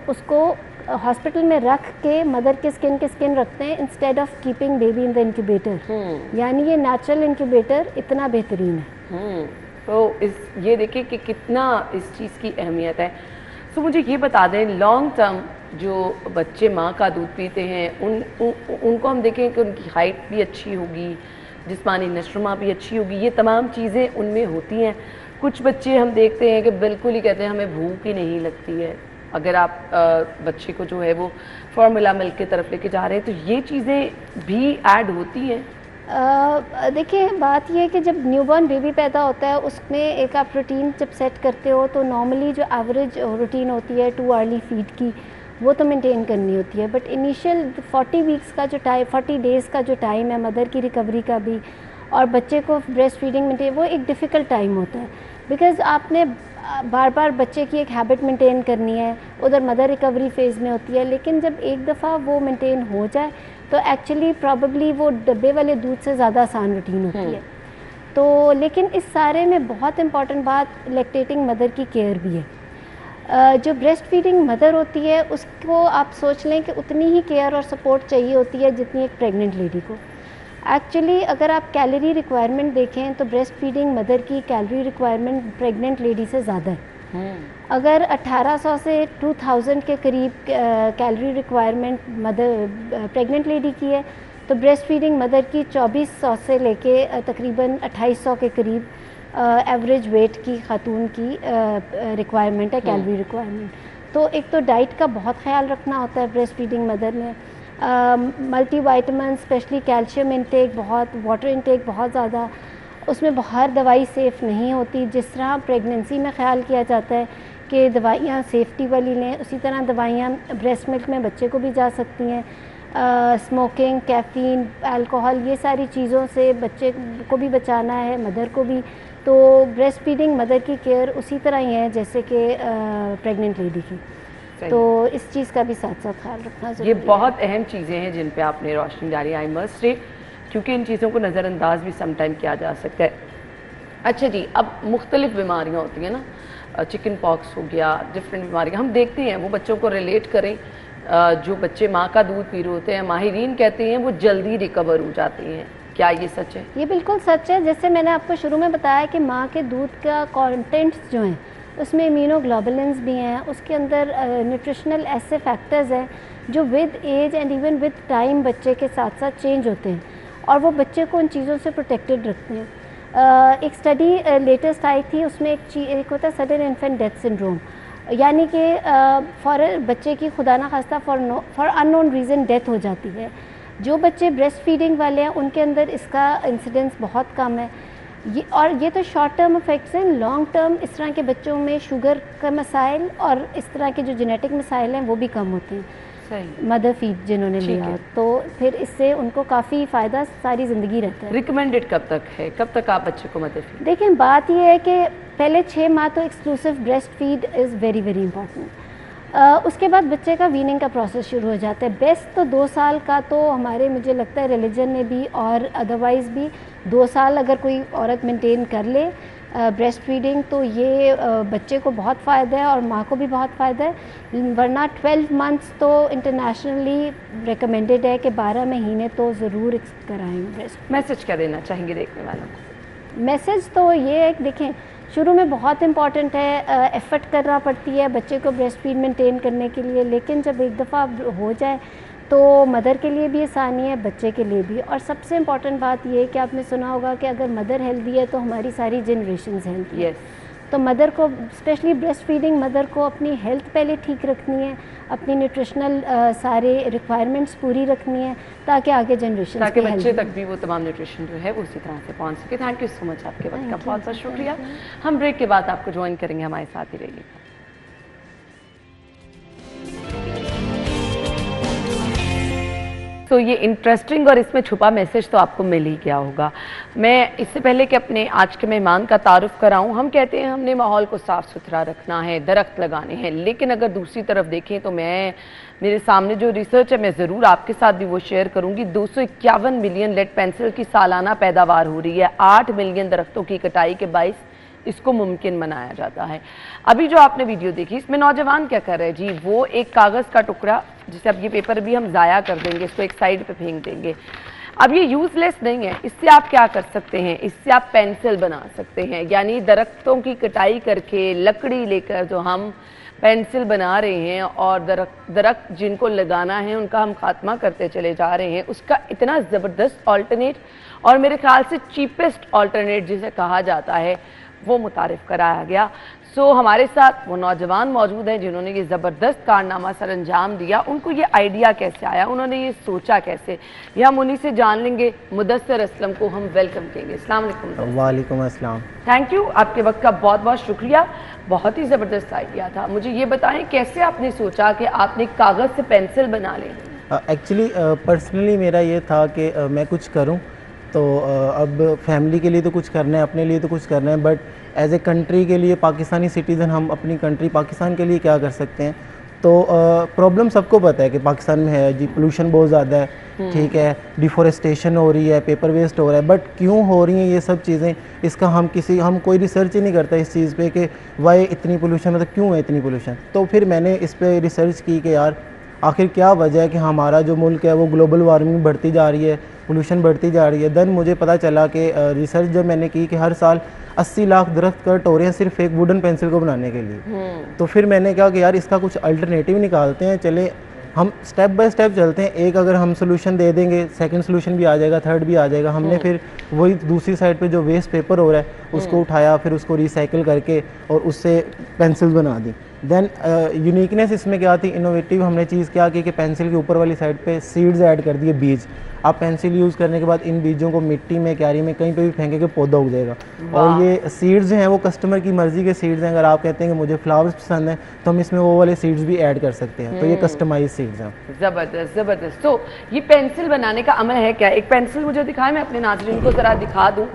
उसको हॉस्पिटल में रख के मदर के स्किन रखते हैं instead of keeping baby in the incubator. यानी ये नेचुरल इंक्यूबेटर इतना बेहतरीन है।
तो ये देखिए कि कितना इस चीज़ की अहमियत है। तो मुझे ये बता दें, लॉन्ग टर्म जो बच्चे माँ का दूध पीते हैं उनको हम देखें कि उनकी हाइट भी अच्छी होगी, जिस्मानी नशोनुमा भी अच्छी होगी, ये तमाम चीज़ें उनमें होती हैं। कुछ बच्चे हम देखते हैं कि बिल्कुल ही कहते हैं हमें भूख ही नहीं लगती है। अगर आप बच्चे को जो है वो फॉर्मूला मिल्क की तरफ लेके जा रहे हैं, तो ये चीज़ें भी ऐड होती हैं।
देखिए बात यह है कि जब न्यूबॉर्न बेबी पैदा होता है उसमें एक आप रूटीन जब सेट करते हो तो नॉर्मली जो एवरेज रूटीन होती है टू अर्ली फीड की, वो तो मेंटेन करनी होती है, बट इनिशियल 40 वीक्स का जो टाइम, 40 डेज़ का जो टाइम है मदर की रिकवरी का भी, और बच्चे को ब्रेस्ट फीडिंग मेंटेन, वो एक डिफ़िकल्ट टाइम होता है, बिकॉज़ आपने बार बार बच्चे की एक हैबिट मेंटेन करनी है, उधर मदर रिकवरी फेज़ में होती है, लेकिन जब एक दफ़ा वो मेंटेन हो जाए तो एक्चुअली प्रॉबेबली वो डब्बे वाले दूध से ज़्यादा आसान रूटीन होती है। तो लेकिन इस सारे में बहुत इम्पॉर्टेंट बात लैक्टेटिंग मदर की केयर भी है। जो ब्रेस्ट फीडिंग मदर होती है उसको आप सोच लें कि उतनी ही केयर और सपोर्ट चाहिए होती है जितनी एक प्रेग्नेंट लेडी को। एक्चुअली अगर आप कैलोरी रिक्वायरमेंट देखें तो ब्रेस्ट फीडिंग मदर की कैलोरी रिक्वायरमेंट प्रेग्नेंट लेडी से ज़्यादा है। अगर 1800 से 2000 के करीब calorie requirement mother pregnant lady की है, तो ब्रेस्ट फीडिंग मदर की 2400 से लेके तकरीबन 2800 के करीब एवरेज वेट की खातून की रिक्वायरमेंट है, कैलोरी रिक्वायरमेंट। तो एक तो डाइट का बहुत ख्याल रखना होता है ब्रेस्ट फीडिंग मदर में, multi vitamin specially calcium intake बहुत, वाटर इंटेक बहुत ज़्यादा, उसमें हर दवाई सेफ़ नहीं होती। जिस तरह प्रेगनेंसी में ख्याल किया जाता है कि दवाइयाँ सेफ्टी वाली लें, उसी तरह दवाइयाँ ब्रेस्ट मिल्क में बच्चे को भी जा सकती हैं। स्मोकिंग, कैफ़ीन, अल्कोहल, ये सारी चीज़ों से बच्चे को भी बचाना है, मदर को भी। तो ब्रेस्ट फीडिंग मदर की केयर उसी तरह ही है जैसे कि प्रेग्नेंट लेडी की, तो इस चीज़ का भी साथ साथ ख्याल रखना ज़रूरी
ये
है।
बहुत अहम चीज़ें हैं जिन पे आपने रोशनी डाली, आई मस्ट से, क्योंकि इन चीज़ों को नज़रअंदाज भी समटाइम किया जा सकता है। अच्छा जी, अब मुख्तलिफ बीमारियाँ होती हैं ना, चिकन पॉक्स हो गया, डिफरेंट बीमारियाँ हम देखते हैं, वो बच्चों को रिलेट करें, जो बच्चे माँ का दूध पी रहे होते हैं, माहिरीन कहते हैं वो जल्दी रिकवर हो जाते हैं, क्या ये सच है?
ये बिल्कुल सच है। जैसे मैंने आपको शुरू में बताया कि माँ के दूध का कंटेंट्स जो हैं उसमें इम्यूनोग्लोबुलिन्स भी हैं, उसके अंदर न्यूट्रिशनल ऐसे फैक्टर्स हैं जो with age and even with time बच्चे के साथ साथ चेंज होते हैं और वो बच्चे को उन चीज़ों से प्रोटेक्टेड रखते हैं। एक स्टडी लेटेस्ट आई थी, उसमें एक होता है सडन इन्फेंट डेथ सिंड्रोम, यानी कि फॉर बच्चे की खुदा ना खास्ता फॉर अननोन रीज़न डेथ हो जाती है। जो बच्चे ब्रेस्ट फीडिंग वाले हैं उनके अंदर इसका इंसिडेंस बहुत कम है। ये तो शॉर्ट टर्म इफेक्ट्स हैं। लॉन्ग टर्म इस तरह के बच्चों में शुगर का मसाइल और इस तरह के जो जेनेटिक मसाइल हैं वो भी कम होते हैं।
सही।
मदर फीड जिन्होंने लिया तो फिर इससे उनको काफ़ी फ़ायदा सारी ज़िंदगी रहता है।
रिकमेंडेड कब तक है, कब तक आप बच्चे को मदर फीड?
देखिए बात ये है कि पहले 6 माह तो exclusive breast feed is very very important. उसके बाद बच्चे का वीनिंग का प्रोसेस शुरू हो जाता है। बेस्ट तो 2 साल का, तो हमारे मुझे लगता है रिलीजन ने भी और अदरवाइज़ भी 2 साल अगर कोई औरत मेंटेन कर ले ब्रेस्ट फीडिंग तो ये बच्चे को बहुत फ़ायदा है और माँ को भी बहुत फ़ायदा है। वरना 12 मंथ्स तो इंटरनेशनली रिकमेंडेड है कि 12 महीने तो ज़रूर कराएं ब्रेस्ट।
मैसेज क्या देना चाहेंगे देखने वालों को?
मैसेज तो ये है कि देखें, शुरू में बहुत इम्पॉर्टेंट है, एफ़र्ट करना पड़ती है बच्चे को ब्रेस्ट फीड मेंटेन करने के लिए, लेकिन जब एक दफ़ा हो जाए तो मदर के लिए भी आसानी है, बच्चे के लिए भी। और सबसे इम्पॉर्टेंट बात ये है कि आपने सुना होगा कि अगर मदर हेल्दी है तो हमारी सारी जनरेशन्स हेल्दी है। तो मदर को, स्पेशली ब्रेस्ट फीडिंग मदर को, अपनी हेल्थ पहले ठीक रखनी है, अपनी न्यूट्रिशनल सारे रिक्वायरमेंट्स पूरी रखनी है ताकि आगे जनरेशन,
ताकि बच्चे तक भी वो तमाम न्यूट्रिशन जो है वो उसी तरह से पहुंच सके। थैंक यू सो मच, आपके वक्त का बहुत बहुत शुक्रिया। हम ब्रेक के बाद आपको ज्वाइन करेंगे, हमारे साथ ही रहिए। तो ये इंटरेस्टिंग और इसमें छुपा मैसेज तो आपको मिल ही गया होगा। मैं इससे पहले कि अपने आज के मेहमान का तारुफ कराऊं, हम कहते हैं हमने माहौल को साफ़ सुथरा रखना है, दरख्त लगाने हैं, लेकिन अगर दूसरी तरफ देखें तो मेरे सामने जो रिसर्च है मैं ज़रूर आपके साथ भी वो शेयर करूंगी। 251 मिलियन लेड पेंसिल की सालाना पैदावार हो रही है। 8 मिलियन दरख्तों की कटाई के बाइस इसको मुमकिन बनाया जाता है। अभी जो आपने वीडियो देखी, इसमें नौजवान क्या कर रहे हैं जी, वो एक कागज़ का टुकड़ा, जिसे अब ये पेपर भी हम ज़ाया कर देंगे, इसको एक साइड पे फेंक देंगे। अब ये यूज़लेस नहीं है, इससे आप क्या कर सकते हैं, इससे आप पेंसिल बना सकते हैं। यानी दरख्तों की कटाई करके लकड़ी लेकर जो हम पेंसिल बना रहे हैं और दरख्त जिनको लगाना है उनका हम खात्मा करते चले जा रहे हैं, उसका इतना ज़बरदस्त ऑल्टरनेट और मेरे ख्याल से चीपेस्ट ऑल्टरनेट जिसे कहा जाता है वो मुतारिफ कराया गया। सो हमारे साथ वो नौजवान मौजूद हैं जिन्होंने ये ज़बरदस्त कारनामा सर अंजाम दिया। उनको ये आइडिया कैसे आया, उन्होंने ये सोचा कैसे, ये हम उन्हीं से जान लेंगे। मुदस्सिर अस्लम को हम वेलकम कहेंगे। अस्सलाम वालेकुम।
वालेकुम अस्सलाम।
थैंक यू, आपके वक्त का बहुत बहुत शुक्रिया। बहुत ही ज़बरदस्त आइडिया था। मुझे ये बताएं कैसे आपने सोचा कि आपने कागज़ से पेंसिल बना लें?
एक्चुअली पर्सनली मेरा ये था कि मैं कुछ करूं, तो अब फैमिली के लिए तो कुछ करना है, अपने लिए तो कुछ करना है, बट एज ए कंट्री के लिए, पाकिस्तानी सिटीज़न हम अपनी कंट्री पाकिस्तान के लिए क्या कर सकते हैं। तो प्रॉब्लम सबको पता है कि पाकिस्तान में है जी, पोल्यूशन बहुत ज़्यादा है, ठीक है, डिफॉरेस्टेशन हो रही है, पेपर वेस्ट हो रहा है, बट क्यों हो रही हैं ये सब चीज़ें, इसका हम कोई रिसर्च ही नहीं करता इस चीज़ पे कि वाई इतनी पोल्यूशन, मतलब क्यों है इतनी पोल्यूशन। तो फिर मैंने इस पर रिसर्च की कि यार आखिर क्या वजह है कि हमारा जो मुल्क है वो ग्लोबल वार्मिंग बढ़ती जा रही है, पोल्यूशन बढ़ती जा रही है। देन मुझे पता चला कि रिसर्च जब मैंने की कि हर साल 80 लाख दरख्त कट हो रहे हैं सिर्फ एक वुडन पेंसिल को बनाने के लिए। तो फिर मैंने कहा कि यार इसका कुछ अल्टरनेटिव निकालते हैं, चले हम स्टेप बाय स्टेप चलते हैं। एक अगर हम सोल्यूशन दे देंगे, सेकंड सोल्यूशन भी आ जाएगा, थर्ड भी आ जाएगा। हमने फिर वही दूसरी साइड पे जो वेस्ट पेपर हो रहा है उसको उठाया, फिर उसको रिसाइकिल करके और उससे पेंसिल्स बना दी। देन यूनिकनेस इसमें क्या थी, इनोवेटिव हमने चीज़ क्या की कि पेंसिल के ऊपर वाली साइड पे सीड्स ऐड कर दिए, बीज। आप पेंसिल यूज़ करने के बाद इन बीजों को मिट्टी में, क्यारी में, कहीं पे भी फेंके के पौधा उग जाएगा। और ये सीड्स जो हैं वो कस्टमर की मर्ज़ी के सीड्स हैं। अगर आप कहते हैं कि मुझे फ्लावर्स पसंद हैं तो हम इसमें वो वाले सीड्स भी ऐड कर सकते हैं। तो ये कस्टमाइज सीड्स हैं।
ज़बरदस्त ज़बरदस्त। तो ये पेंसिल बनाने का अमल है क्या? एक पेंसिल मुझे दिखाएं, मैं अपने नाज़रीन को ज़रा दिखा दूँ।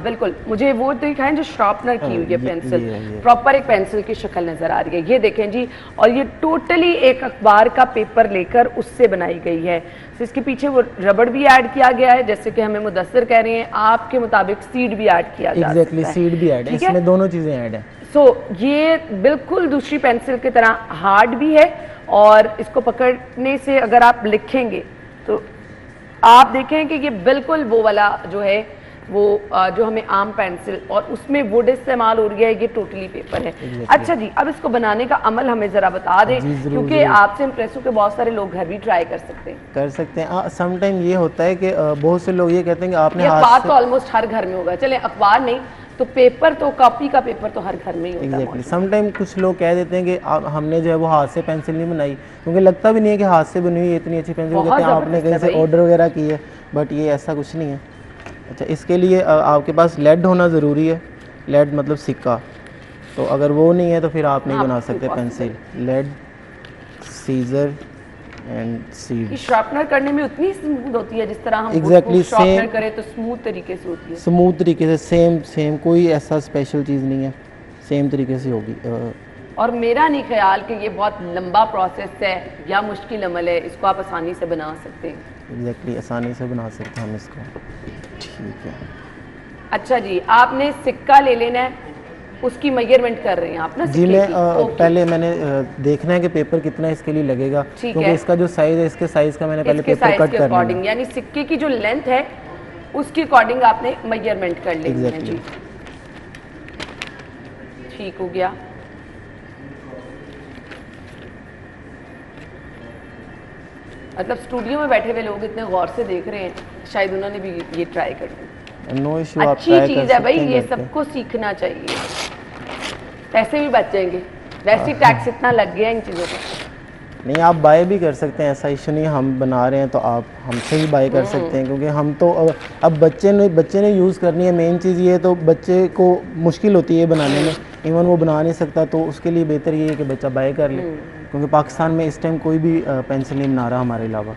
बिल्कुल, मुझे वो दिखाएं जो शार्पनर की हुई है पेंसिल, प्रॉपर एक पेंसिल की शक्ल नज़र आ रही है। ये देखें जी, और ये टोटली एक अखबार का पेपर लेकर उससे बनाई गई है। तो इसके पीछे वो रबड़ भी ऐड किया गया है, जैसे कि हमें मुदस्सिर कह रहे हैं, आपके मुताबिक सीड भी ऐड किया जा सकता है।
सीड भी ऐड है, इसमें दोनों चीज़ें ऐड है।
सो ये बिल्कुल दूसरी पेंसिल की तरह हार्ड भी है, और इसको पकड़ने से अगर आप लिखेंगे तो आप देखें कि ये बिल्कुल वो वाला जो है वो जो हमें आम पेंसिल और उसमें वुड इस्तेमाल हो रही है, ये टोटली पेपर है। अच्छा जी, अब इसको बनाने का अमल हमें ज़रा बता दें, क्योंकि आपसे इम्प्रेस हो के बहुत सारे लोग घर भी ट्राई कर सकते हैं।
सम टाइम ये होता है कि बहुत से लोग ये कहते हैं कि आपने
अखबार तो ऑलमोस्ट हर घर में होगा, चले अखबार नहीं तो पेपर तो, कॉपी का पेपर तो हर घर में ही होता है।
सम टाइम कुछ लोग कह देते हैं कि हमने जो है वो हाथ से पेंसिल नहीं बनाई, क्योंकि लगता भी नहीं है कि हाथ से बनी हुई इतनी अच्छी पेंसिल, कहते हैं आपने कहीं से ऑर्डर वगैरह की है, बट ये ऐसा कुछ नहीं है। अच्छा, इसके लिए आपके पास लेड होना ज़रूरी है। लेड मतलब सिक्का, तो अगर वो नहीं है तो फिर आप नहीं बना सकते pencil. Lead, scissor and seed.
Sharpener करने में उतनी स्मूथ होती है जिस तरह हम
एग्जैक्टली
शार्पनर करें तो स्मूथ तरीके से होती है।
स्मूथ तरीके से सेम कोई ऐसा स्पेशल चीज़ नहीं है, सेम तरीके से होगी।
और मेरा नहीं ख्याल कि ये बहुत लंबा प्रोसेस है या मुश्किल अमल है, इसको आप आसानी से बना सकते हैं।
एग्जैक्टली आसानी से बना सकते हैं हम इसको। ठीक है।
अच्छा जी, आपने सिक्का ले लेना है, उसकी मेजरमेंट कर रहे हैं आप ना?
जी, मैं पहले मैंने देखना है कि पेपर कितना इसके लिए लगेगा, क्योंकि इसका जो साइज है, इसके साइज का मैंने पहले पेपर कट करना है।
यानी सिक्के की जो लेंथ है उसके अकॉर्डिंग आपने मेजरमेंट कर लेनी है जी। ठीक हो गया। मतलब स्टूडियो में बैठे हुए लोग इतने गौर से देख रहे हैं, शायद उन्होंने भी ये ट्राई कर लिया।
नो इशू,
अच्छी चीज़ है भाई, ये सबको सीखना चाहिए। पैसे भी बच जाएंगे, वैसे ही टैक्स इतना लग गया इन चीज़ों पर।
नहीं, आप बाय भी कर सकते हैं, ऐसा इशू नहीं। हम बना रहे हैं तो आप हमसे ही बाय कर सकते हैं, क्योंकि हम तो अब बच्चे ने यूज़ करनी है। मेन चीज़ ये है, तो बच्चे को मुश्किल होती है बनाने में, इवन वो बना नहीं सकता, तो उसके लिए बेहतर ये है कि बच्चा बाय कर ले, क्योंकि पाकिस्तान में इस टाइम कोई भी पेंसिल नहीं बना रहा हमारे अलावा।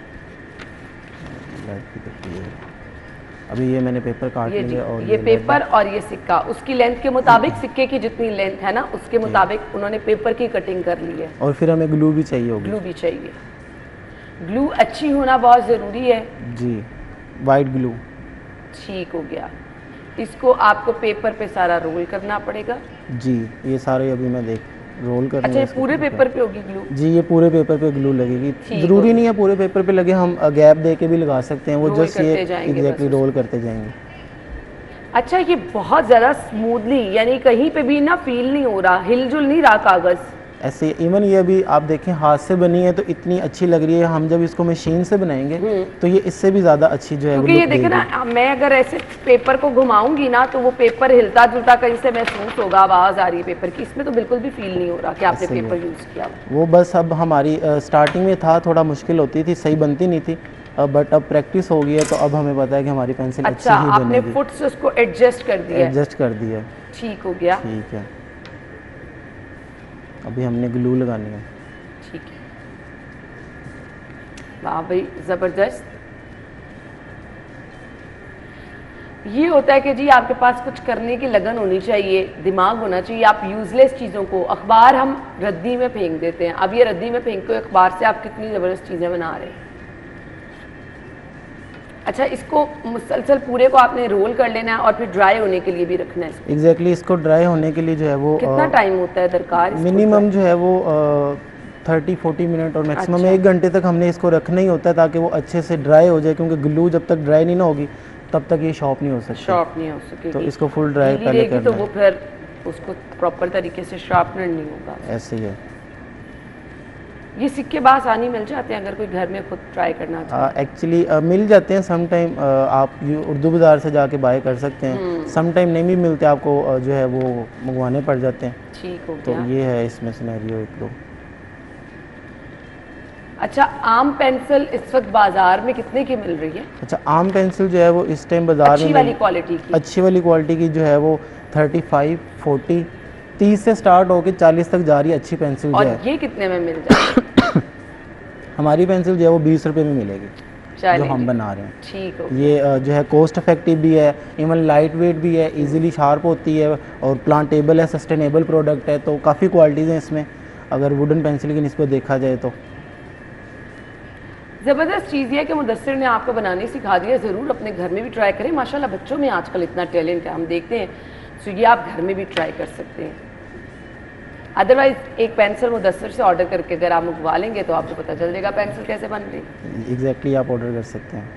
अभी ये मैंने पेपर काट लिया, और
ये पेपर और ये सिक्का उसकी लेंथ के मुताबिक, सिक्के की जितनी लेंथ है ना उसके मुताबिक उन्होंने पेपर की कटिंग कर ली है।
और फिर हमें ग्लू भी चाहिए होगी।
ग्लू भी चाहिए, ग्लू अच्छी होना बहुत ज़रूरी है
जी, वाइट ग्लू।
ठीक हो गया। इसको आपको पेपर पे सारा रोल करना पड़ेगा
जी। ये सारे अभी मैं रोल करना।
अच्छा, ये पूरे पेपर पे होगी ग्लू?
जी, ये पूरे पेपर पे ग्लू लगेगी। ज़रूरी नहीं है पूरे पेपर पे लगे, हम गैप दे के भी लगा सकते हैं। वो जस्ट ये एग्जैक्टली रोल करते जाएंगे।
अच्छा, ये बहुत ज़्यादा स्मूथली, यानी कहीं पे भी ना फील नहीं हो रहा, हिलजुल नहीं रहा कागज़।
ऐसे इवन ये अभी आप देखें हाथ से बनी है तो इतनी अच्छी लग रही है, हम जब इसको मशीन से बनाएंगे तो ये इससे भी ज़्यादा अच्छी जो है वो
क्योंकि ये देखे ना, मैं अगर ऐसे पेपर को घुमाऊंगी ना तो वो पेपर हिलता जुलता कहीं से महसूस होगा, आवाज़ आ रही है पेपर की। इसमें तो बिल्कुल भी फील नहीं हो रहा कि आपने पेपर यूज़ किया।
वो बस अब हमारी स्टार्टिंग में था, थोड़ा मुश्किल होती थी, सही बनती नहीं थी, बट अब प्रैक्टिस हो गई है तो अब हमें पता है कि हमारी पेंसिल अच्छी ही बनेगी।
आपने फुट से उसको एडजस्ट कर दिया?
एडजस्ट कर दिया,
ठीक हो गया।
ठीक है, अभी हमने ग्लू लगानी है।
ठीक है, वाह भाई ज़बरदस्त। ये होता है कि जी आपके पास कुछ करने की लगन होनी चाहिए, दिमाग होना चाहिए। आप यूजलेस चीज़ों को, अखबार हम रद्दी में फेंक देते हैं, अब ये रद्दी में फेंक के अखबार से आप कितनी ज़बरदस्त चीज़ें बना रहे हैं। अच्छा, इसको मुसलसल पूरे को आपने रोल कर लेना है और फिर ड्राई होने के लिए भी रखना है इसको?
एग्जैक्टली, इसको ड्राई होने के लिए जो है वो
कितना टाइम होता है दरकार?
मिनिमम जो है वो 30-40 मिनट और मैक्सिमम 1 घंटे तक हमने इसको रखना ही होता है ताकि वो अच्छे से ड्राई हो जाए, क्योंकि ग्लू जब तक ड्राई नहीं ना होगी तब तक ये शॉर्प नहीं हो सकती।
शॉर्प नहीं हो सकेगी,
तो इसको फुल ड्राई पहले करना है,
तो वो फिर उसको प्रॉपर तरीके से शार्पनर नहीं होगा।
ऐसे ही है।
ये सिक्के बाहर आसानी मिल जाते हैं अगर कोई घर में खुद ट्राई करना चाहे?
एक्चुअली मिल जाते हैं सम टाइम, आप उर्दू बाज़ार से जाके बाय कर सकते हैं, सम टाइम नहीं भी मिलते, आपको जो है वो मंगवाने पड़ जाते हैं।
ठीक हो
तो
गया।
ये है इसमें सिनेरियो एक दो।
अच्छा, आम पेंसिल इस वक्त बाजार में कितने की मिल रही है?
अच्छा, आम पेंसिल जो है वो इस टाइम बाजार में
अच्छी वाली क्वालिटी की?
अच्छी वाली क्वालिटी की जो है वो 35, 40, 30 से स्टार्ट होकर 40 तक जा रही है अच्छी पेंसिल जो है।
और ये कितने में मिल जाएगी?
हमारी पेंसिल जो है वो 20 रुपये में मिलेगी जो हम बना रहे हैं।
ठीक हो।
ये जो है कॉस्ट इफेक्टिव भी है, इवन लाइट वेट भी है, इजीली शार्प होती है और प्लांटेबल है, सस्टेनेबल प्रोडक्ट है। तो काफ़ी क्वालिटीज़ हैं इसमें अगर वुडन पेंसिल की निस्बत देखा जाए तो।
ज़बरदस्त चीज़ ये है कि मुदस्सिर ने आपको बनाने सिखा दिया, ज़रूर अपने घर में भी ट्राई करें। माशाल्लाह बच्चों में आजकल इतना टैलेंट है, हम देखते हैं, तो ये आप घर में भी ट्राई कर सकते हैं। अदरवाइज एक पेंसिल मुदस्सिर से ऑर्डर करके अगर आप मंगवा लेंगे तो आपको पता चल जाएगा पेंसिल कैसे बन रही है।
एग्जैक्टली, आप ऑर्डर कर सकते हैं।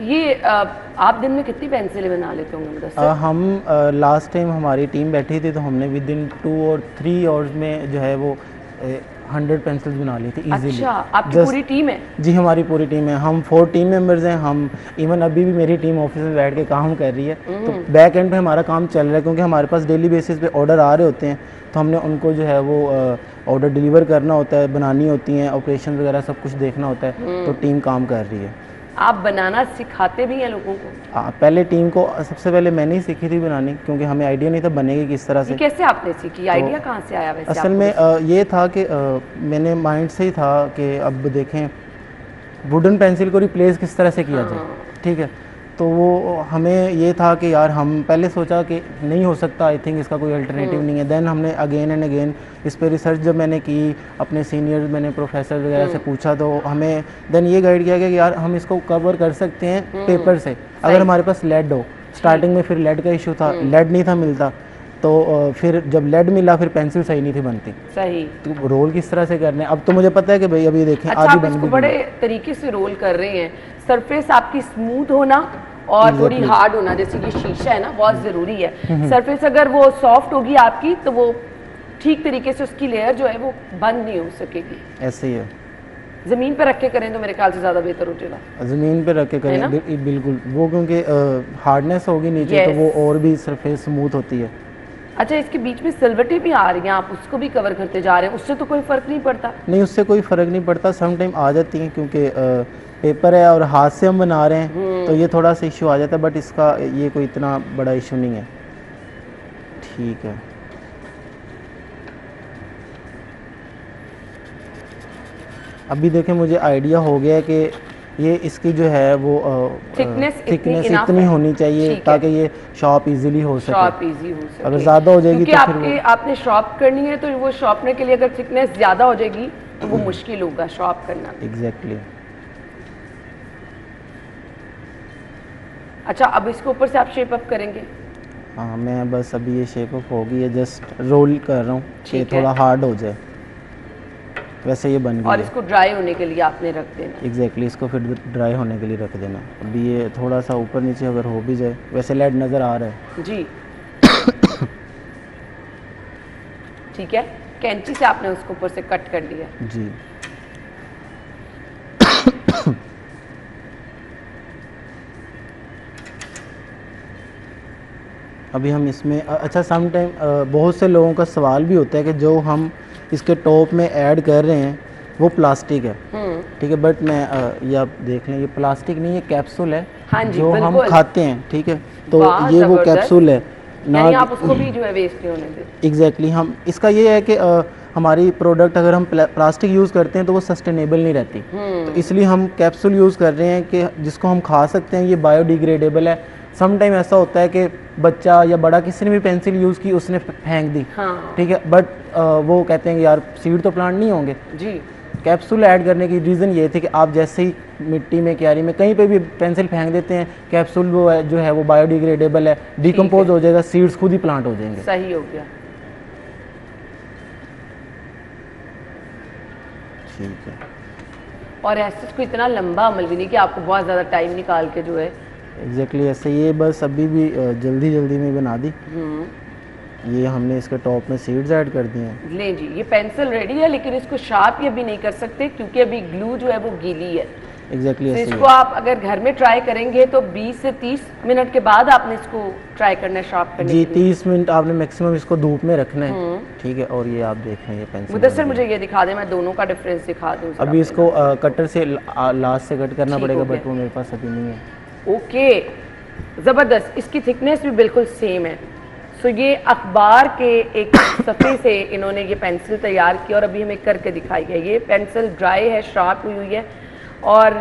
ये आप दिन में कितनी पेंसिलें बना लेते होंगे मुदस्सिर?
हम लास्ट टाइम हमारी टीम बैठी थी तो हमने विद इन 2 और 3 आवर्स में जो है वो 100 पेंसिल्स बना ली थी इजीली।
अच्छा, आपकी पूरी टीम है?
जी, हमारी पूरी टीम है, हम 4 टीम मेंबर्स हैं। हम इवन अभी भी मेरी टीम ऑफिस में बैठ के काम कर रही है, तो बैक एंड पे हमारा काम चल रहा है, क्योंकि हमारे पास डेली बेसिस पे ऑर्डर आ रहे होते हैं, तो हमने उनको जो है वो ऑर्डर डिलीवर करना होता है, बनानी होती हैं, ऑपरेशन वगैरह सब कुछ देखना होता है, तो टीम काम कर रही है।
आप बनाना सिखाते भी हैं लोगों को?
पहले टीम को सबसे पहले मैंने ही सीखी थी बनानी, क्योंकि हमें आइडिया नहीं था बनेगी किस तरह से।
कैसे आपने सीखी? आइडिया कहाँ से आया वैसे?
असल में ये था कि मैंने माइंड से ही था कि अब देखें वुडन पेंसिल को रिप्लेस किस तरह से किया जाए, ठीक है। तो वो हमें ये था कि यार, हम पहले सोचा कि नहीं हो सकता, आई थिंक इसका कोई अल्टरनेटिव नहीं है। देन हमने अगेन एंड अगेन इस पर रिसर्च जब मैंने की, अपने सीनियर्स, मैंने प्रोफेसर वगैरह से पूछा, तो हमें देन ये गाइड किया गया कि यार हम इसको कवर कर सकते हैं पेपर से, अगर हमारे पास लेड हो। स्टार्टिंग में फिर लेड का इशू था, लेड नहीं था मिलता, तो फिर जब लेड मिला फिर पेंसिल सही नहीं थी बनती।
सही।
तो रोल किस तरह से करने, अब तो मुझे पता है कि भाई अभी देखें
अच्छा,
आधी
आप इसको बड़े तरीके से रोल कर रहे हैं। सरफेस आपकी स्मूथ होना और थोड़ी हार्ड होना, जैसे ये शीशा है ना, बहुत ज़रूरी है। सरफेस अगर वो सॉफ्ट होगी आपकी तो वो ठीक तरीके से उसकी लेयर जो है वो बंद नहीं हो सकेगी।
ऐसे ही है।
ज़मीन पर रख के करें तो मेरे ख्याल से ज़्यादा बेहतर हो जाएगा।
ज़मीन पे रख के करें बिल्कुल, वो क्योंकि हार्डनेस होगी नीचे, तो वो और भी सरफेस स्मूथ होती है।
अच्छा, इसके बीच में सिलवटें भी आ रही हैं, आप उसको भी कवर करते जा रहे हैं, उससे तो कोई फ़र्क नहीं पड़ता?
नहीं, उससे कोई फ़र्क नहीं पड़ता, सम टाइम आ जाती हैं, क्योंकि पेपर है और हाथ से हम बना रहे हैं, तो ये थोड़ा सा इशू आ जाता है, बट इसका ये कोई इतना बड़ा इशू नहीं है। ठीक है, अभी देखें मुझे आइडिया हो गया है कि ये इसकी जो है वो
थिकनेस
इतनी होनी चाहिए ताकि ये शॉप इजीली हो सके।
शॉप इजी हो सके।
अगर ज़्यादा हो जाएगी तो फिर
आपने शॉप करनी है, तो वो शॉपनर के लिए अगर थिकनेस ज़्यादा हो जाएगी तो वो मुश्किल होगा शॉप करना।
एग्जैक्टली।
अच्छा, अब इसके ऊपर से आप शेप अप करेंगे?
हाँ, मैं बस अभी ये शेप अप होगी, ये जस्ट रोल कर रहा हूँ कि थोड़ा हार्ड हो जाए, वैसे ये बन गया।
और इसको ड्राई होने के लिए आपने रख देना?
एग्जैक्टली, इसको फिर ड्राई होने के लिए रख देना। अभी ये थोड़ा सा ऊपर नीचे अगर हो भी जाए, वैसे लेड नज़र आ रहा है
जी, ठीक है, कैंची से आपने उसको ऊपर से कट कर लिया।
जी अभी हम इसमें अच्छा सम टाइम बहुत से लोगों का सवाल भी होता है कि जो हम इसके टॉप में ऐड कर रहे हैं वो प्लास्टिक है, ठीक है, बट मैं ये आप देख लें, ये प्लास्टिक नहीं, ये कैप्सूल है।
हाँ जी,
जो हम
बिल्कुल।
खाते हैं, ठीक है, तो ये वो
जबरदस्त।
कैप्सूल है
यानी आप उसको भी जो है वेस्ट नहीं होने देते।
एग्जैक्टली हम इसका ये है कि हमारी प्रोडक्ट अगर हम प्लास्टिक यूज़ करते हैं तो वो सस्टेनेबल नहीं रहती, तो इसलिए हम कैप्सूल यूज़ कर रहे हैं कि जिसको हम खा सकते हैं। ये बायोडिग्रेडेबल है। सम टाइम ऐसा होता है कि बच्चा या बड़ा किसी ने भी पेंसिल यूज़ की, उसने फेंक दी,
हाँ।
ठीक है, बट वो कहते हैं कि यार सीड तो प्लांट नहीं होंगे।
जी,
कैप्सूल ऐड करने की रीज़न ये थी कि आप जैसे ही मिट्टी में, क्यारी में, कहीं पे भी पेंसिल फेंक देते हैं, कैप्सूल वो है जो है वो बायोडिग्रेडेबल है, डिकम्पोज हो जाएगा, सीड्स खुद ही प्लांट हो जाएंगे।
सही हो गया।
ठीक है।
और ऐसे कोई इतना लंबा अमल भी नहीं कि आपको बहुत ज़्यादा टाइम निकाल के जो है।
एग्जैक्टली ऐसे ये बस अभी भी जल्दी जल्दी में बना दी। ये हमने इसके टॉप में सीड्स ऐड कर दिए हैं।
ले जी, ये पेंसिल रेडी है, लेकिन इसको शार्प ये भी नहीं कर सकते क्योंकि अभी ग्लू जो है वो गीली है।
एग्जैक्टली
तो
ऐसे
इसको आप अगर घर में ट्राई करेंगे तो 20 से 30 मिनट के बाद आपने इसको ट्राई करना है शार्प करने
जी,
के लिए।
30 मिनट आपने मैक्सिमम इसको धूप में रखना है, ठीक है। और ये आप देख रहे हैं ये पेंसिल
मुदस्सिर मुझे ये दिखा दे, मैं दोनों का डिफरेंस दिखा दूं।
अभी इसको कटर से लास्ट से कट करना
ठीक
पड़ेगा,
हो गया।
बट वो मेरे पास अभी नहीं है।
ओके, ज़बरदस्त। इसकी थिकनेस भी बिल्कुल सेम है। सो ये अखबार के एक सफ़े से इन्होंने ये पेंसिल तैयार की और अभी हमें करके दिखाई है। ये पेंसिल ड्राई है, शार्प हुई हुई है, और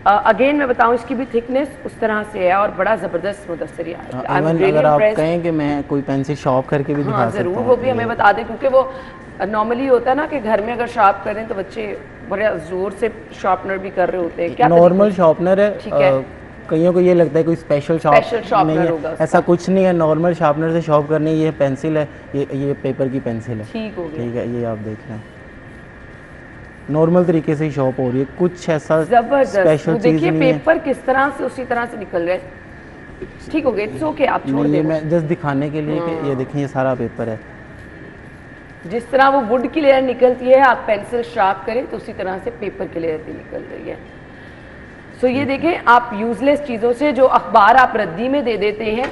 अगेन मैं बताऊं इसकी भी थिकनेस उस तरह से है और बड़ा ज़बरदस्त मुदस्सिर यार।
अगर आप कहें कि मैं कोई पेंसिल शार्प करके भी दिखा सकता
ज़रूर,
हूं,
वो भी हमें बता दें, क्योंकि वो नॉर्मली होता है ना कि घर में अगर शार्प करें तो बच्चे बड़े ज़ोर से शार्पनर भी कर रहे होते हैं। क्या
नॉर्मल शार्पनर है,
ठीक है।
कईयों को ये लगता है कोई स्पेशल शार्पनर नहीं
होगा
है,
उसका।
ऐसा कुछ नहीं है। नॉर्मल शार्पनर से शार्प करने, ये पेंसिल है, ये पेपर की पेंसिल है,
ठीक हो गया।
ठीक है। ये आप देख रहे हैं नॉर्मल तरीके से ही शॉप हो रही है, कुछ ऐसा
जबरदस्त।
स्पेशल चीज़
देखिए
नहीं है।
पेपर किस तरह से उसी तरह से निकल रहा है। ठीक हो गया, इट्स ओके, आप छोड़
नहीं, ये
दें।
मैं जस्ट दिखाने के लिए कि ये देखें, ये सारा पेपर है।
जिस तरह वो वुड की लेयर निकलती है, आप पेंसिल शार्प करें तो उसी तरह से पेपर की लेयर भी निकल रही है। सो ये देखें, आप यूजलेस चीज़ों से, जो अखबार आप रद्दी में दे देते हैं,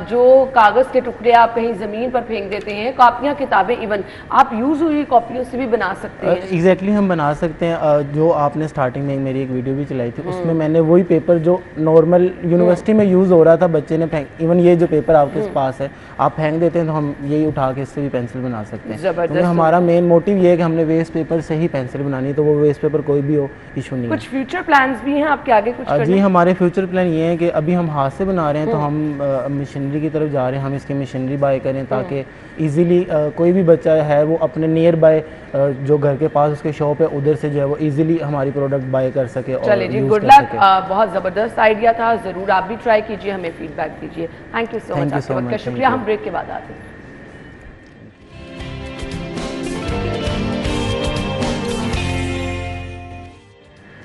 जो कागज़ के टुकड़े आप कहीं ज़मीन पर फेंक देते हैं, कॉपियाँ, किताबें, इवन आप यूज़ हुई कॉपियों से भी बना सकते हैं।
एग्जैक्टली हम बना सकते हैं। जो आपने स्टार्टिंग में मेरी एक वीडियो भी चलाई थी, उसमें मैंने वही पेपर जो नॉर्मल यूनिवर्सिटी में यूज़ हो रहा था, बच्चे ने फेंक, इवन ये जो पेपर आपके पास है आप फेंक देते हैं, तो हम यही उठा के इससे भी पेंसिल बना सकते हैं। क्योंकि हमारा मेन मोटिव ये है कि हमने वेस्ट पेपर से ही पेंसिल बनानी, तो वो वेस्ट पेपर कोई भी हो, इशू नहीं है।
कुछ फ्यूचर प्लान्स भी हैं आपके आगे कुछ करने?
जी, हमारे फ्यूचर प्लान ये है कि अभी हम हाथ से बना रहे हैं, तो हम मशीनरी की तरफ जा रहे हैं। हम इसकी मशीनरी बाय करें ताकि इजीली कोई भी बच्चा है वो अपने नियर बाय जो घर के पास उसके शॉप है, उधर से जो है वो इजीली हमारी प्रोडक्ट बाय कर सके।
चलिए जी, गुड लक। बहुत ज़बरदस्त आइडिया था, ज़रूर आप भी ट्राई कीजिए, हमें फीडबैक दीजिए। थैंक यू सो मच, आपके वक्त का शुक्रिया। हम ब्रेक के बाद आते हैं।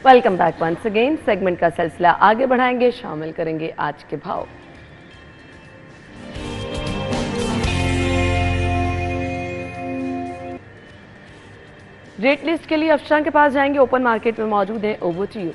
Welcome back once again. Segment का सिलसिला आगे बढ़ाएंगे, शामिल करेंगे आज के भाव। रेट लिस्ट के लिए अफशा के पास जाएंगे, ओपन मार्केट में मौजूद है। Over to you.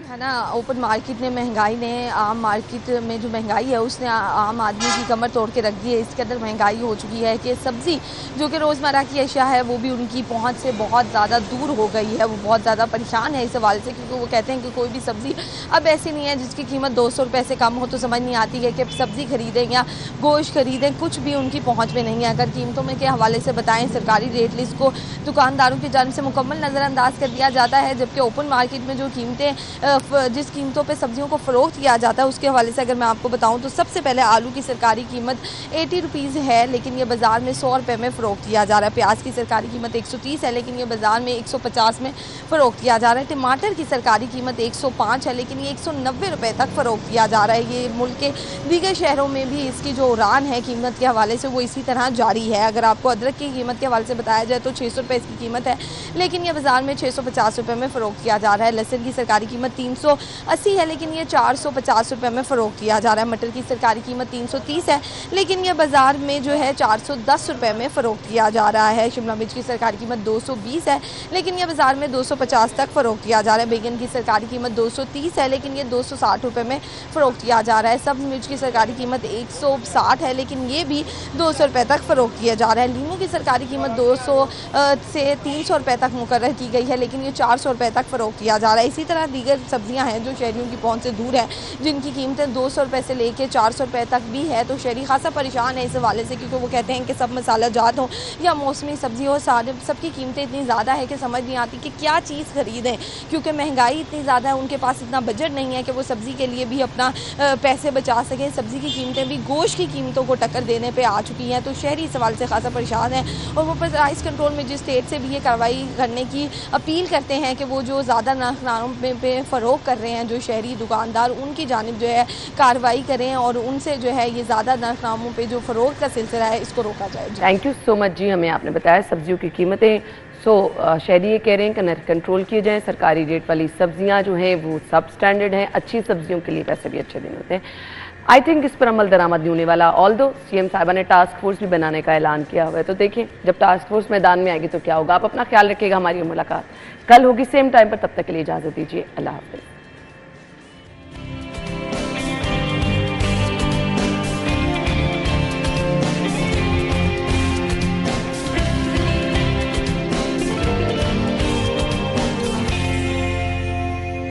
है ना, ओपन मार्केट ने महंगाई ने आम मार्केट में जो महंगाई है उसने आम आदमी की कमर तोड़ के रख दी है। इसके अंदर महंगाई हो चुकी है कि सब्ज़ी जो कि रोज़मर्रा की अशिया है वो भी उनकी पहुंच से बहुत ज़्यादा दूर हो गई है। वो बहुत ज़्यादा परेशान है इस हवाले से, क्योंकि वो कहते हैं कि कोई भी सब्ज़ी अब ऐसी नहीं है जिसकी कीमत 200 रुपये से कम हो। तो समझ नहीं आती है कि सब्ज़ी खरीदें या गोश्त खरीदें, कुछ भी उनकी पहुँच में नहीं है। अगर कीमतों में के हवाले से बताएँ, सरकारी रेट लिस्ट को दुकानदारों की जानिब से मुकम्मल नज़रअंदाज कर दिया जाता है, जबकि ओपन मार्केट में जो कीमतें, जिस कीमतों पे सब्जियों को फ़रोख्त किया जाता है उसके हवाले से अगर मैं आपको बताऊं तो सबसे पहले आलू की सरकारी कीमत 80 रुपीज़ है, लेकिन ये बाज़ार में 100 रुपये में फ़रोख्त किया जा रहा है। प्याज की सरकारी कीमत 130 है, लेकिन ये बाज़ार में 150 में फ़रोख्त किया जा रहा है। टमाटर की सरकारी कीमत 105 है, लेकिन ये 190 रुपये तक फ़रोख्त किया जा रहा है। ये मुल्क के दीगर शहरों में भी इसकी जो उड़ान है कीमत के हवाले से वो इसी तरह जारी है। अगर आपको अदरक की कीमत के हवाले से बताया जाए तो 600 रुपये इसकी कीमत है, लेकिन ये बाज़ार में 650 रुपये में फ़रोख्त किया जा रहा है। लहसुन की सरकारी कीमत 380 है, लेकिन ये 450 रुपये में फ़रोख्त किया जा रहा है। मटर की सरकारी कीमत 330 है, लेकिन ये बाज़ार में जो है 410 रुपये में फ़रोख्त किया जा रहा है। शिमला मिर्च की सरकारी कीमत 220 है, लेकिन ये बाज़ार में 250 तक फ़रोख्त किया जा रहा है। बैगन की सरकारी कीमत 230 है, लेकिन ये 260 रुपये में फ़रोख्त किया जा रहा है। सब्ज़ मिर्च की सरकारी कीमत 160 है, लेकिन ये भी 200 रुपये तक फ़रोख्त किया जा रहा है। लीमू की सरकारी कीमत 200 से 300 रुपये तक मुकर्रर की गई है, लेकिन ये 400 रुपये तक फ़रोख्त किया जा रहा है। इसी तरह दीगर सब्जियां हैं जो शहरियों की पहुंच से दूर है, जिनकी कीमतें 200 रुपये से लेकर 400 रुपये तक भी है, तो शहरी खासा परेशान है इस हवाले से, क्योंकि वो कहते हैं कि सब मसाला जात हों या मौसमी सब्जी हो, सारे सबकी कीमतें इतनी ज़्यादा है कि समझ नहीं आती कि क्या चीज़ ख़रीदें, क्योंकि महंगाई इतनी ज़्यादा है, उनके पास इतना बजट नहीं है कि वो सब्ज़ी के लिए भी अपना पैसे बचा सकें। सब्ज़ी की कीमतें भी गोश्त की कीमतों को टक्कर देने पर आ चुकी हैं, तो शहरी इस सवाल से खासा परेशान है। और वो प्राइस कंट्रोल मजिस्ट्रेट से भी ये कार्रवाई करने की अपील करते हैं कि वो जो ज़्यादा नरख़नामों पे फ़रोग़ कर रहे हैं जो शहरी दुकानदार, उनकी जानिब जो है कार्रवाई करें और उनसे जो है ये ज़्यादा नरख़नामों पे जो फ़रोग़ का सिलसिला है इसको रोका जाए।
थैंक यू सो मच जी, हमें आपने बताया सब्जियों की कीमतें। शहरी ये कह रहे हैं कि नर्ख कंट्रोल किए जाएँ, सरकारी रेट वाली सब्जियाँ जो हैं वो सब स्टैंडर्ड हैं, अच्छी सब्जियों के लिए वैसे भी अच्छे दिन होते हैं। आई थिंक इस पर अमल दरामद नहीं होने वाला, ऑल्दो सीएम साहिबा ने टास्क फोर्स भी बनाने का ऐलान किया हुआ है, तो देखें जब टास्क फोर्स मैदान में आएगी तो क्या होगा। आप अपना ख्याल रखिएगा, हमारी मुलाकात कल होगी सेम टाइम पर, तब तक के लिए इजाज़त दीजिए, अल्लाह हाफ़िज़।